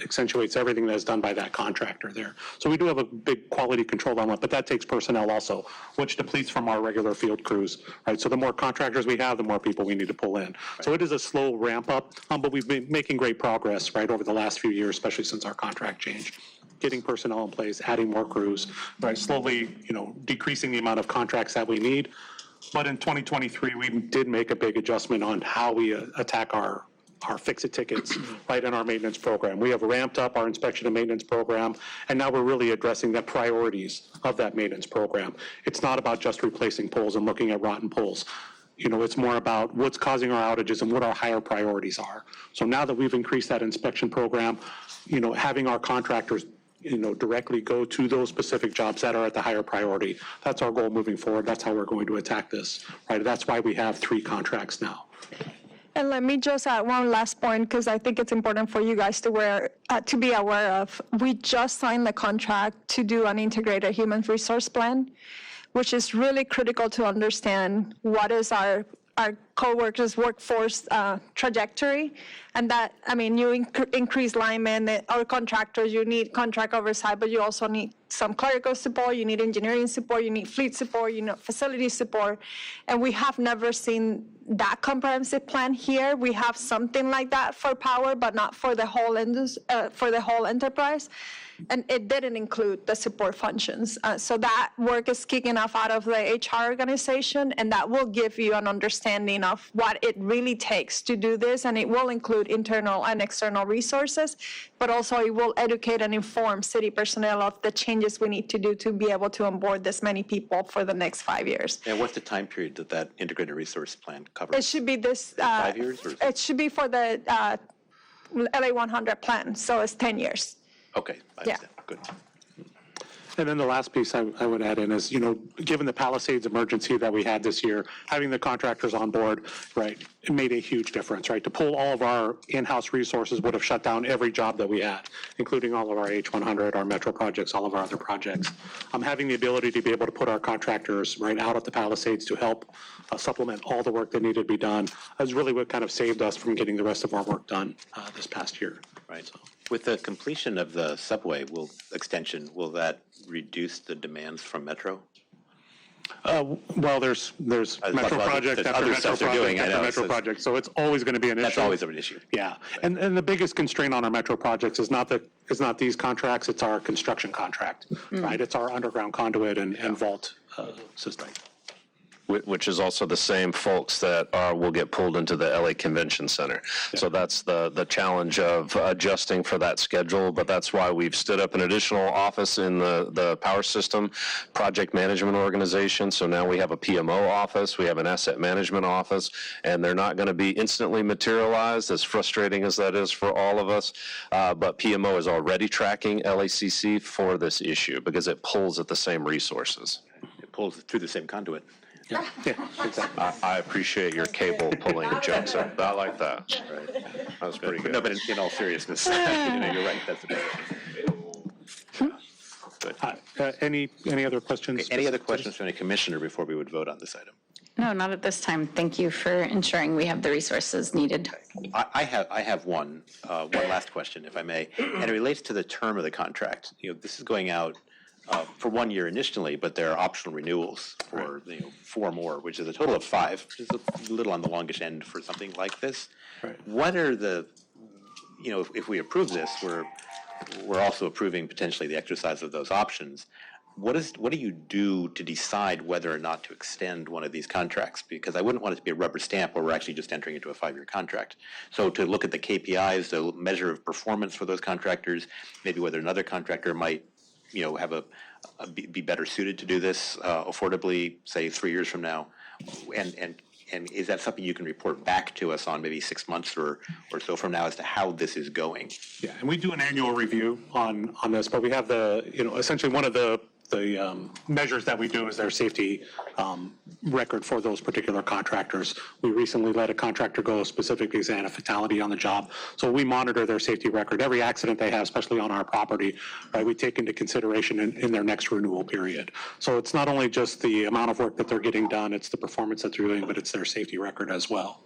accentuates everything that is done by that contractor there. So we do have a big quality control on that, but that takes personnel also, which depletes from our regular field crews, right? So the more contractors we have, the more people we need to pull in. Right. So it is a slow ramp up, but we've been making great progress, right, over the last few years, especially since our contract change. Getting personnel in place, adding more crews, right, slowly, decreasing the amount of contracts that we need. But in 2023, we did make a big adjustment on how we attack our fix-it tickets, right, in our maintenance program. We have ramped up our inspection and maintenance program, and now we're really addressing the priorities of that maintenance program. It's not about just replacing poles and looking at rotten poles. It's more about what's causing our outages and what our higher priorities are. So now that we've increased that inspection program, having our contractors directly go to those specific jobs that are at the higher priority. That's our goal moving forward. That's how we're going to attack this, right? That's why we have 3 contracts now. And let me just add one last point, because I think it's important for you guys to be aware of. We just signed the contract to do an integrated human resource plan, which is really critical to understand what is our co-workers' workforce trajectory. And that, you increase linemen or contractors, you need contract oversight, but you also need some clerical support, you need engineering support, you need fleet support, you need facility support. And we have never seen that comprehensive plan here. We have something like that for power, but not for the whole enterprise. And it didn't include the support functions. So that work is kicking off out of the HR organization, and that will give you an understanding of what it really takes to do this. And it will include internal and external resources, but also it will educate and inform city personnel of the changes we need to do to be able to onboard this many people for the next 5 years. And what's the time period that that integrated resource plan covers? It should be this. 5 years? Or it should be for the LA 100 plan, so it's 10 years. okay, I understand. Good. And then the last piece I would add in is, given the Palisades emergency that we had this year, having the contractors on board, right, it made a huge difference, right? To pull all of our in-house resources would have shut down every job that we had, including all of our H100, our metro projects, all of our other projects. Having the ability to be able to put our contractors right out at the Palisades to help supplement all the work that needed to be done is really what kind of saved us from getting the rest of our work done this past year. Right. So. With the completion of the subway extension, will that reduce the demands from Metro? Well, there's metro project after metro project after metro project, so it's always going to be an issue. That's always an issue. Yeah, and the biggest constraint on our metro projects is not these contracts, it's our construction contract, right? It's our underground conduit and vault system. Which is also the same folks that will get pulled into the LA Convention Center. Yeah. So that's the challenge of adjusting for that schedule, but that's why we've stood up an additional office in the power system project management organization. So now we have a PMO office, we have an asset management office, and they're not going to be instantly materialized, as frustrating as that is for all of us, but PMO is already tracking LACC for this issue because it pulls at the same resources. It pulls through the same conduit. Yeah, exactly. I appreciate your cable pulling jokes. I like that. Right. That was pretty good. No, but in all seriousness, you're right. That's a big issue. Any other questions? Okay, any other questions from any commissioner before we would vote on this item? No, not at this time. Thank you for ensuring we have the resources needed. I have one last question, if I may, and it relates to the term of the contract. This is going out for 1 year initially, but there are optional renewals for 4 more, which is a total of 5, which is a little on the longish end for something like this. Right. What are the, if we approve this, we're also approving potentially the exercise of those options. What do you do to decide whether or not to extend one of these contracts? Because I wouldn't want it to be a rubber stamp where we're actually just entering into a 5-year contract. So to look at the KPIs, the measure of performance for those contractors, maybe whether another contractor might have be better suited to do this affordably, say 3 years from now, and is that something you can report back to us on maybe 6 months or so from now as to how this is going? Yeah, and we do an annual review on this, but we have essentially one of the measures that we do is their safety record for those particular contractors. We recently let a contractor go specifically because they had a fatality on the job. So we monitor their safety record. Every accident they have, especially on our property, right, we take into consideration in their next renewal period. So it's not only just the amount of work that they're getting done, it's the performance that they're doing, but it's their safety record as well.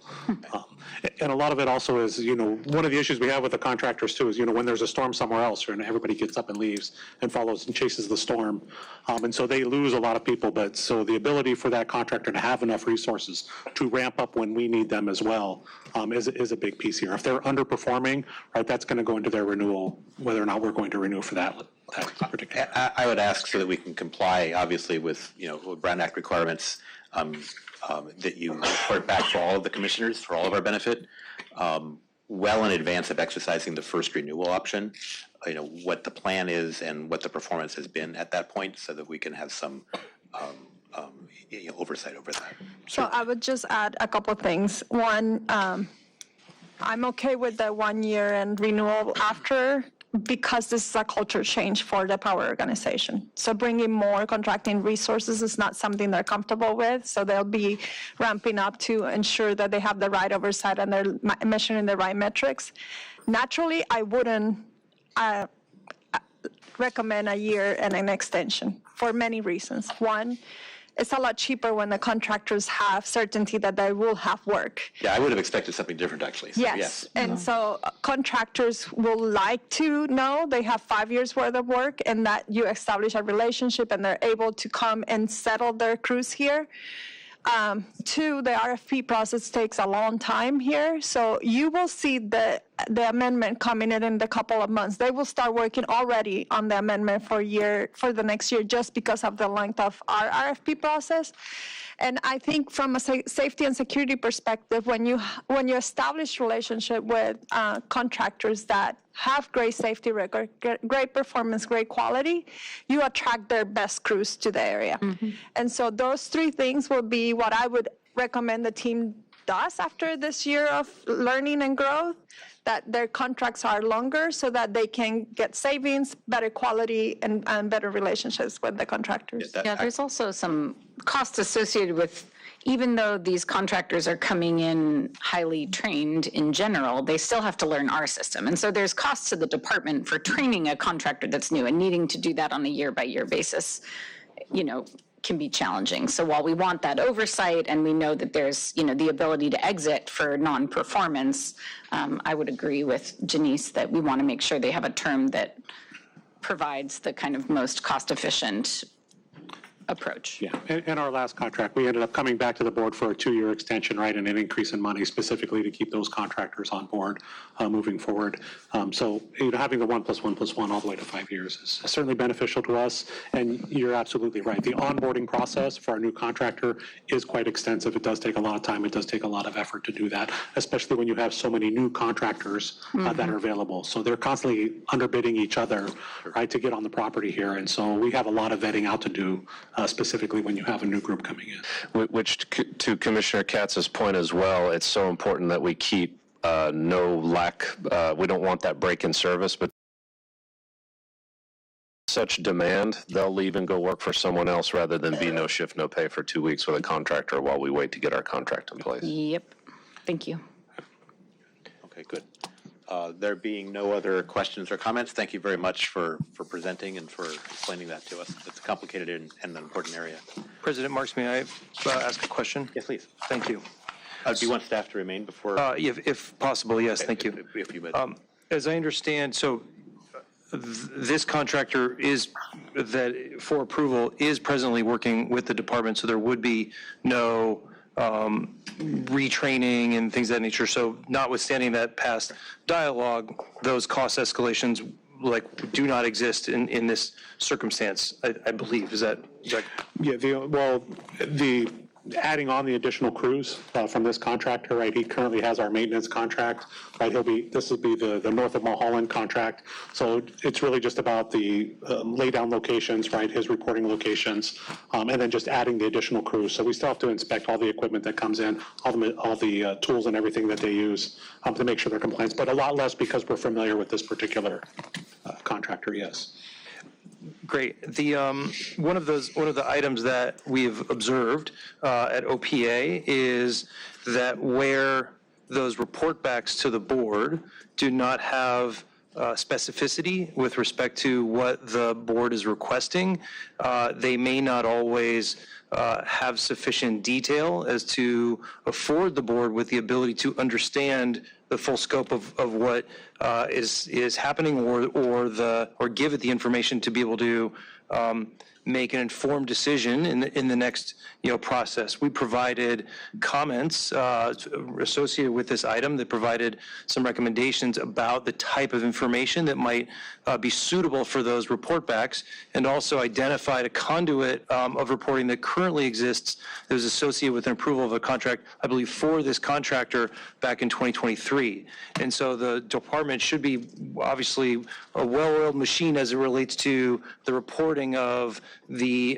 And a lot of it also is, one of the issues we have with the contractors too is, when there's a storm somewhere else, and everybody gets up and leaves and follows and chases the storm. And so they lose a lot of people, but so the ability for that contractor to have enough resources to ramp up when we need them as well is a big piece here. If they're underperforming, right, that's going to go into their renewal, whether or not we're going to renew for that particular. I would ask so that we can comply, obviously, with Brown Act requirements that you report back for all of the commissioners for all of our benefit, well in advance of exercising the first renewal option. What the plan is and what the performance has been at that point so that we can have some oversight over that. So I would just add a couple of things. One, I'm okay with the 1 year and renewal after because this is a culture change for the power organization. So bringing more contracting resources is not something they're comfortable with. So they'll be ramping up to ensure that they have the right oversight and they're measuring the right metrics. Naturally, I wouldn't recommend a year and an extension for many reasons. One, it's a lot cheaper when the contractors have certainty that they will have work. Yeah, I would have expected something different, actually. So, yes. And so contractors will like to know they have 5 years worth of work and that you establish a relationship and they're able to come and settle their crews here. Two, the RFP process takes a long time here, so you will see the amendment coming in a couple of months. They will start working already on the amendment for the next year just because of the length of our RFP process. And I think from a safety and security perspective, when you establish relationship with contractors that have great safety record, great performance, great quality, you attract their best crews to the area. And so those three things will be what I would recommend the team does after this year of learning and growth, that their contracts are longer so that they can get savings, better quality, and better relationships with the contractors. Yeah, there's also some costs associated with, even though these contractors are coming in highly trained in general, they still have to learn our system. And so there's costs to the department for training a contractor that's new, and needing to do that on a year-by-year basis, can be challenging. So while we want that oversight and we know that there's, the ability to exit for non-performance, I would agree with Janice that we want to make sure they have a term that provides the kind of most cost-efficient approach. Yeah, in our last contract, we ended up coming back to the board for a 2-year extension, right, and an increase in money specifically to keep those contractors on board moving forward. So having the 1 + 1 + 1 all the way to 5 years is certainly beneficial to us. And you're absolutely right. The onboarding process for our new contractor is quite extensive. It does take a lot of time. It does take a lot of effort to do that, especially when you have so many new contractors that are available. So they're constantly underbidding each other, right, to get on the property here. And so we have a lot of vetting out to do. Specifically when you have a new group coming in. Which, to Commissioner Katz's point as well, it's so important that we keep no lack, we don't want that break in service, but such demand, they'll leave and go work for someone else rather than be no shift, no pay for 2 weeks with a contractor while we wait to get our contract in place. Yep. Thank you. Okay, good. There being no other questions or comments, thank you very much for presenting and for explaining that to us. It's a complicated and an important area. President Marks, may I ask a question? Yes, please. Thank you. Do you want staff to remain before? If possible, yes, thank you. If you would. As I understand, so this contractor for approval is presently working with the department, so there would be no retraining and things of that nature. So notwithstanding that past dialogue, those cost escalations do not exist in this circumstance, I believe. Is that? Yeah, adding on the additional crews from this contractor, right? He currently has our maintenance contract, right? This will be the north of Mulholland contract. So it's really just about the laydown locations, right? His reporting locations, and then just adding the additional crews. So we still have to inspect all the equipment that comes in, all the tools and everything that they use to make sure they're compliant, but a lot less because we're familiar with this particular contractor, yes. Great. One of the items that we've observed at OPA is that where those report backs to the board do not have specificity with respect to what the board is requesting, they may not always have sufficient detail as to afford the board with the ability to understand the full scope of what is happening, or give it the information to be able to make an informed decision in the next process. We provided comments associated with this item that provided some recommendations about the type of information that might be suitable for those report backs, and also identified a conduit of reporting that currently exists that was associated with an approval of a contract, I believe, for this contractor back in 2023. And so the department should be obviously a well-oiled machine as it relates to the reporting of the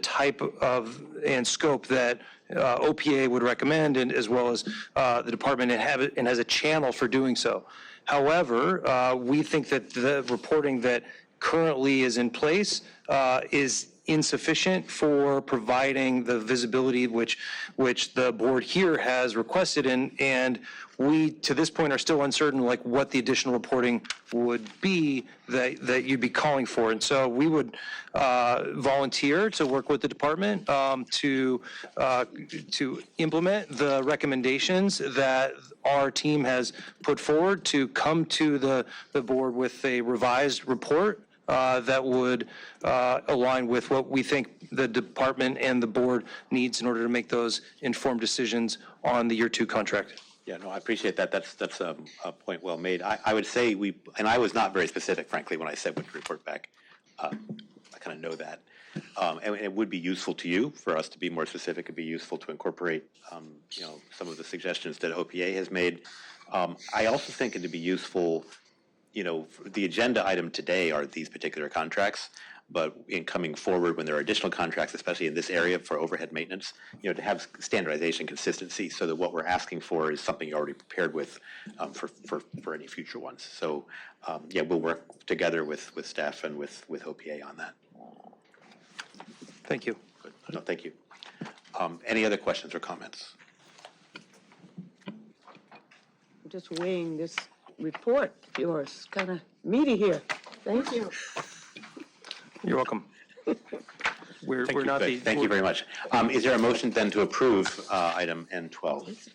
type of and scope that OPA would recommend, and as well as the department and has a channel for doing so. However, we think that the reporting that currently is in place is insufficient for providing the visibility which the board here has requested, and we, to this point, are still uncertain what the additional reporting would be that you'd be calling for. And so we would volunteer to work with the department to implement the recommendations that our team has put forward, to come to the board with a revised report that would align with what we think the department and the board needs in order to make those informed decisions on the year 2 contract. Yeah, no, I appreciate that. That's a point well made. I would say and I was not very specific, frankly, when I said what to report back. I kind of know that. And it would be useful to you for us to be more specific. It'd be useful to incorporate, some of the suggestions that OPA has made. I also think it'd be useful, the agenda item today are these particular contracts, but in coming forward, when there are additional contracts, especially in this area for overhead maintenance, to have standardization, consistency, so that what we're asking for is something you're already prepared with for any future ones. So, we'll work together with staff and with OPA on that. Thank you. Good. No, thank you. Any other questions or comments? I'm just weighing this report of yours, kind of meaty here. Thank you. You're welcome. We're not the. Thank you very much. Is there a motion then to approve item N12?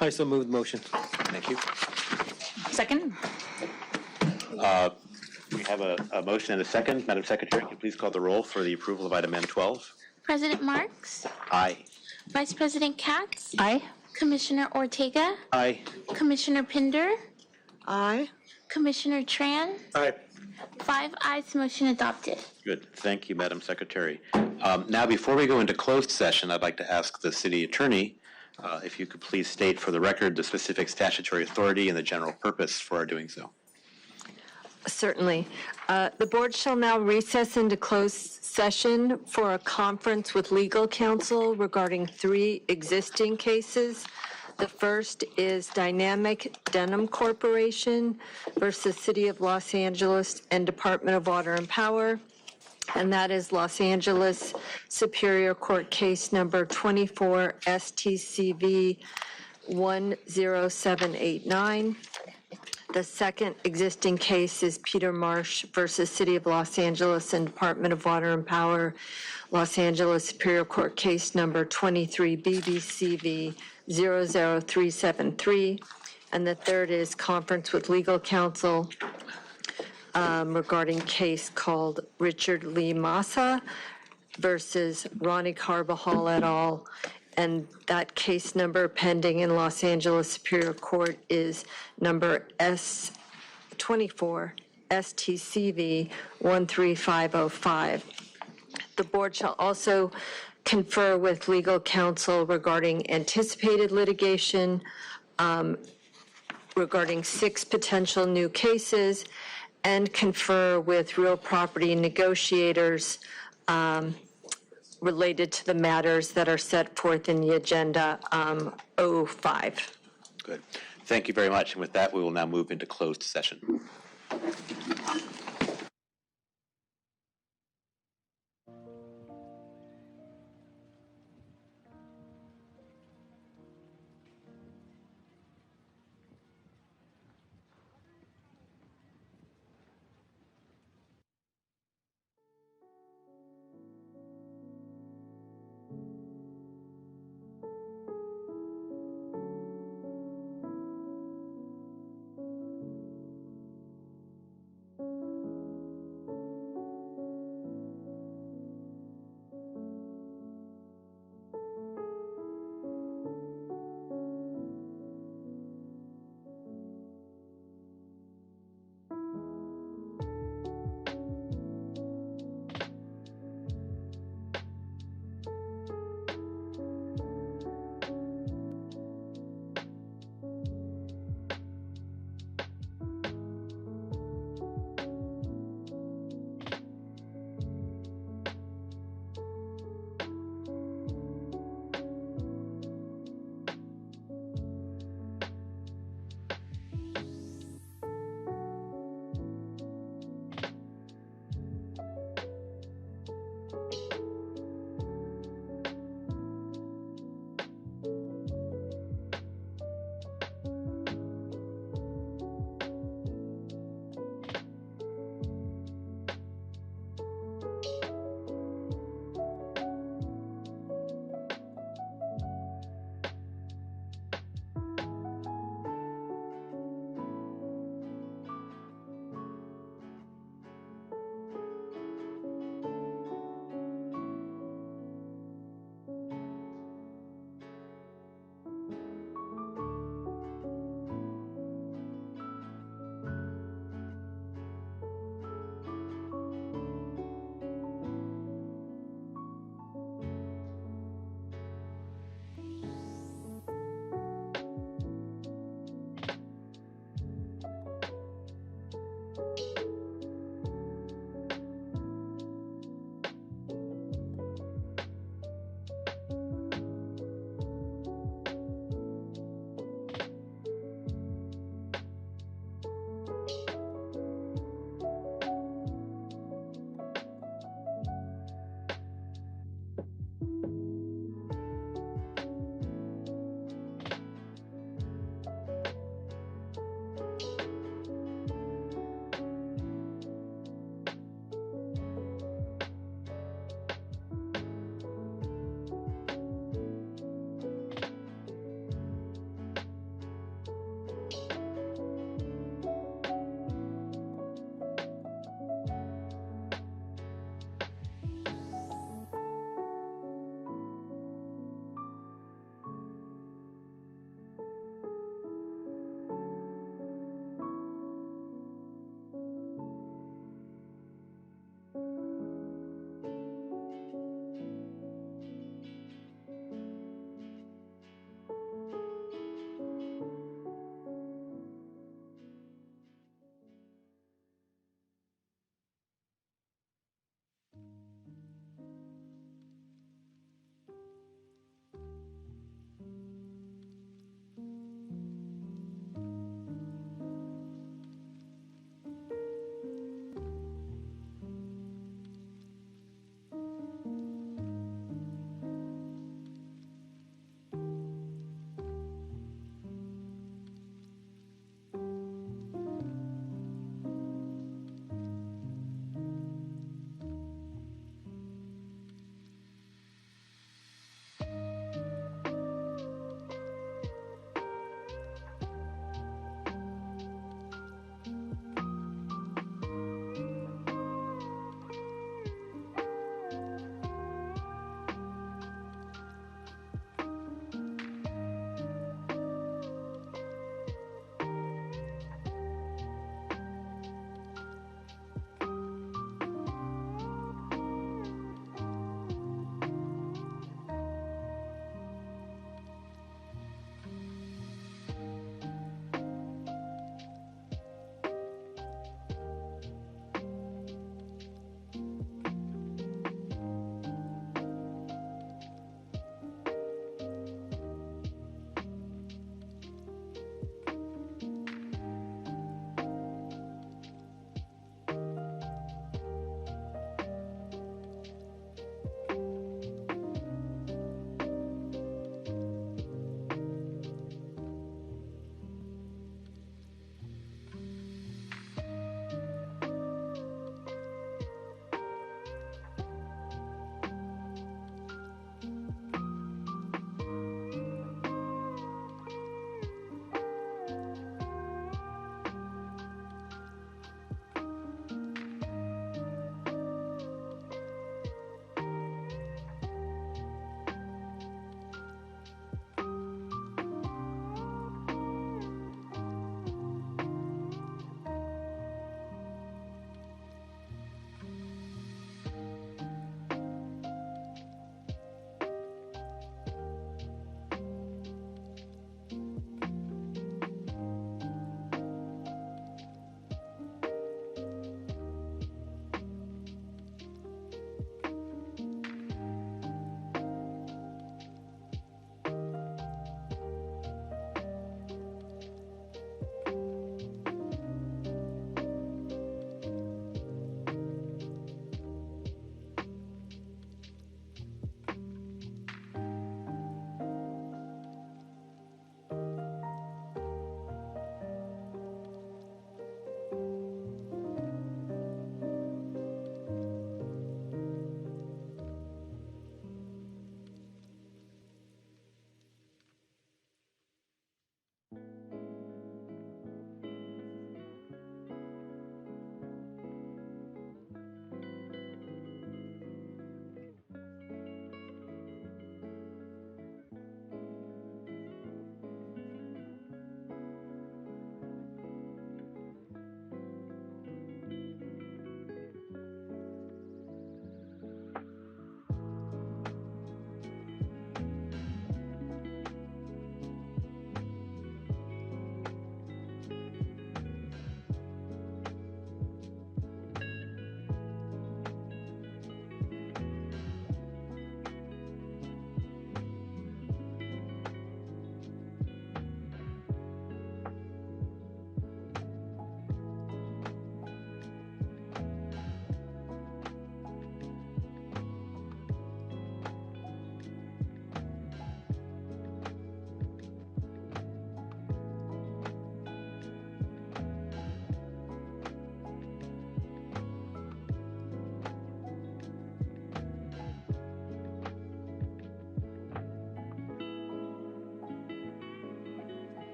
I so moved motion. Thank you. Second? We have a motion and a second. Madam Secretary, can you please call the roll for the approval of item N12? President Marks? Aye. Vice President KATZ? Aye. Commissioner Ortega? Aye. Commissioner Pinder? Aye. Commissioner Tran? Aye. 5 ayes, motion adopted. Good. Thank you, Madam Secretary. Now, before we go into closed session, I'd like to ask the city attorney if you could please state for the record the specific statutory authority and the general purpose for our doing so. Certainly. The board shall now recess into closed session for a conference with legal counsel regarding 3 existing cases. The first is Dynamic Denim Corporation versus City of Los Angeles and Department of Water and Power, and that is Los Angeles Superior Court Case Number 24 STCV 10789. The second existing case is Peter Marsh versus City of Los Angeles and Department of Water and Power, Los Angeles Superior Court Case Number 23 BBCV 00373. And the third is conference with legal counsel regarding case called Richard Lee Massa versus Ronnie Carbajal et al. And that case number pending in Los Angeles Superior Court is number S24 STCV 13505. The board shall also confer with legal counsel regarding anticipated litigation, regarding 6 potential new cases, and confer with real property negotiators related to the matters that are set forth in the agenda 05. Good. Thank you very much. And with that, we will now move into closed session.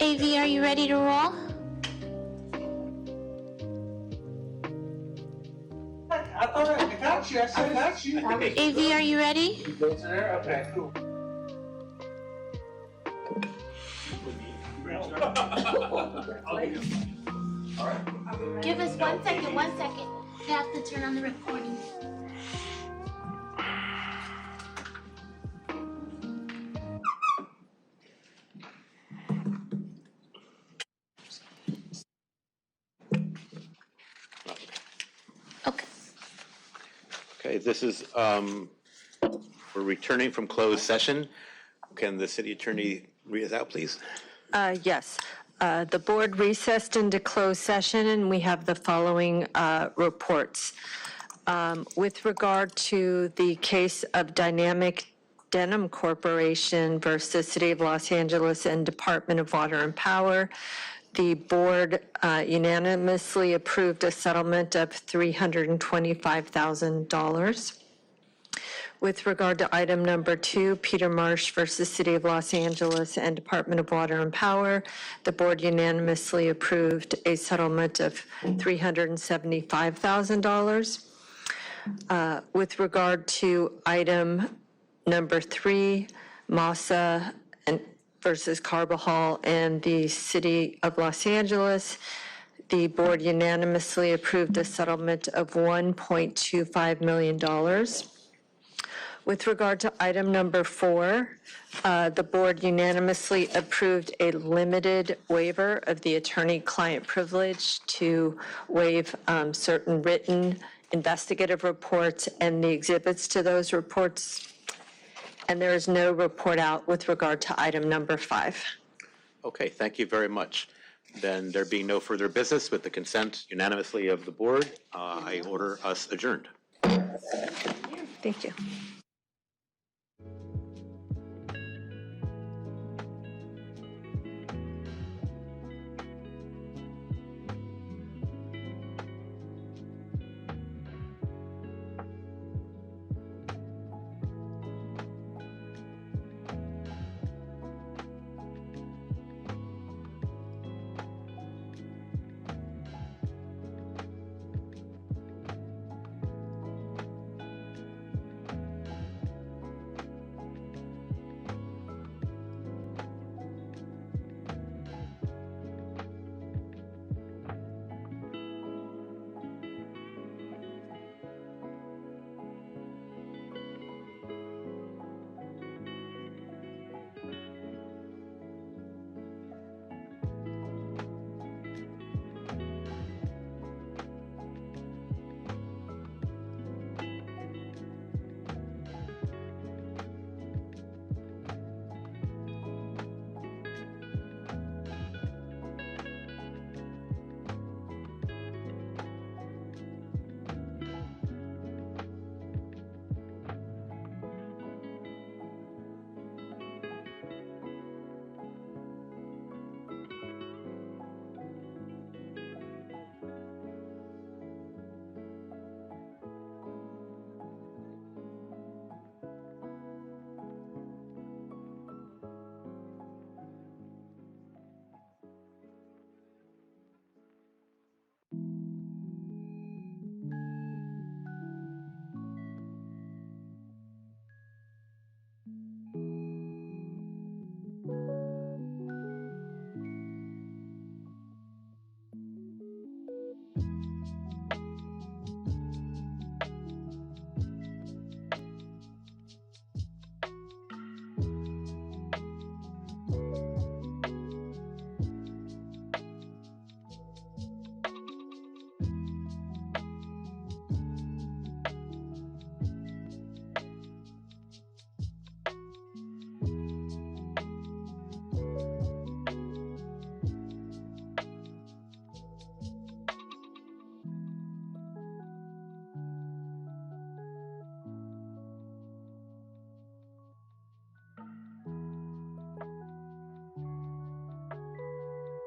AV, are you ready to roll? I thought I got you. I said I got you. AV, are you ready? Go to there? Okay, cool. Give us 1 second, 1 second. I have to turn on the recording. Okay. Okay, this is, we're returning from closed session. Can the city attorney read us out, please? Yes. The board recessed into closed session, and we have the following reports. With regard to the case of Dynamic Denim Corporation versus City of Los Angeles and Department of Water and Power, the board unanimously approved a settlement of $325,000. With regard to item number 2, Peter Marsh versus City of Los Angeles and Department of Water and Power, the board unanimously approved a settlement of $375,000. With regard to item number 3, Massa versus Carbajal and the City of Los Angeles, the board unanimously approved a settlement of $1.25 million. With regard to item number 4, the board unanimously approved a limited waiver of the attorney-client privilege to waive certain written investigative reports and the exhibits to those reports. And there is no report out with regard to item number 5. Okay, thank you very much. Then there being no further business, with the consent unanimously of the board, I order us adjourned. Thank you.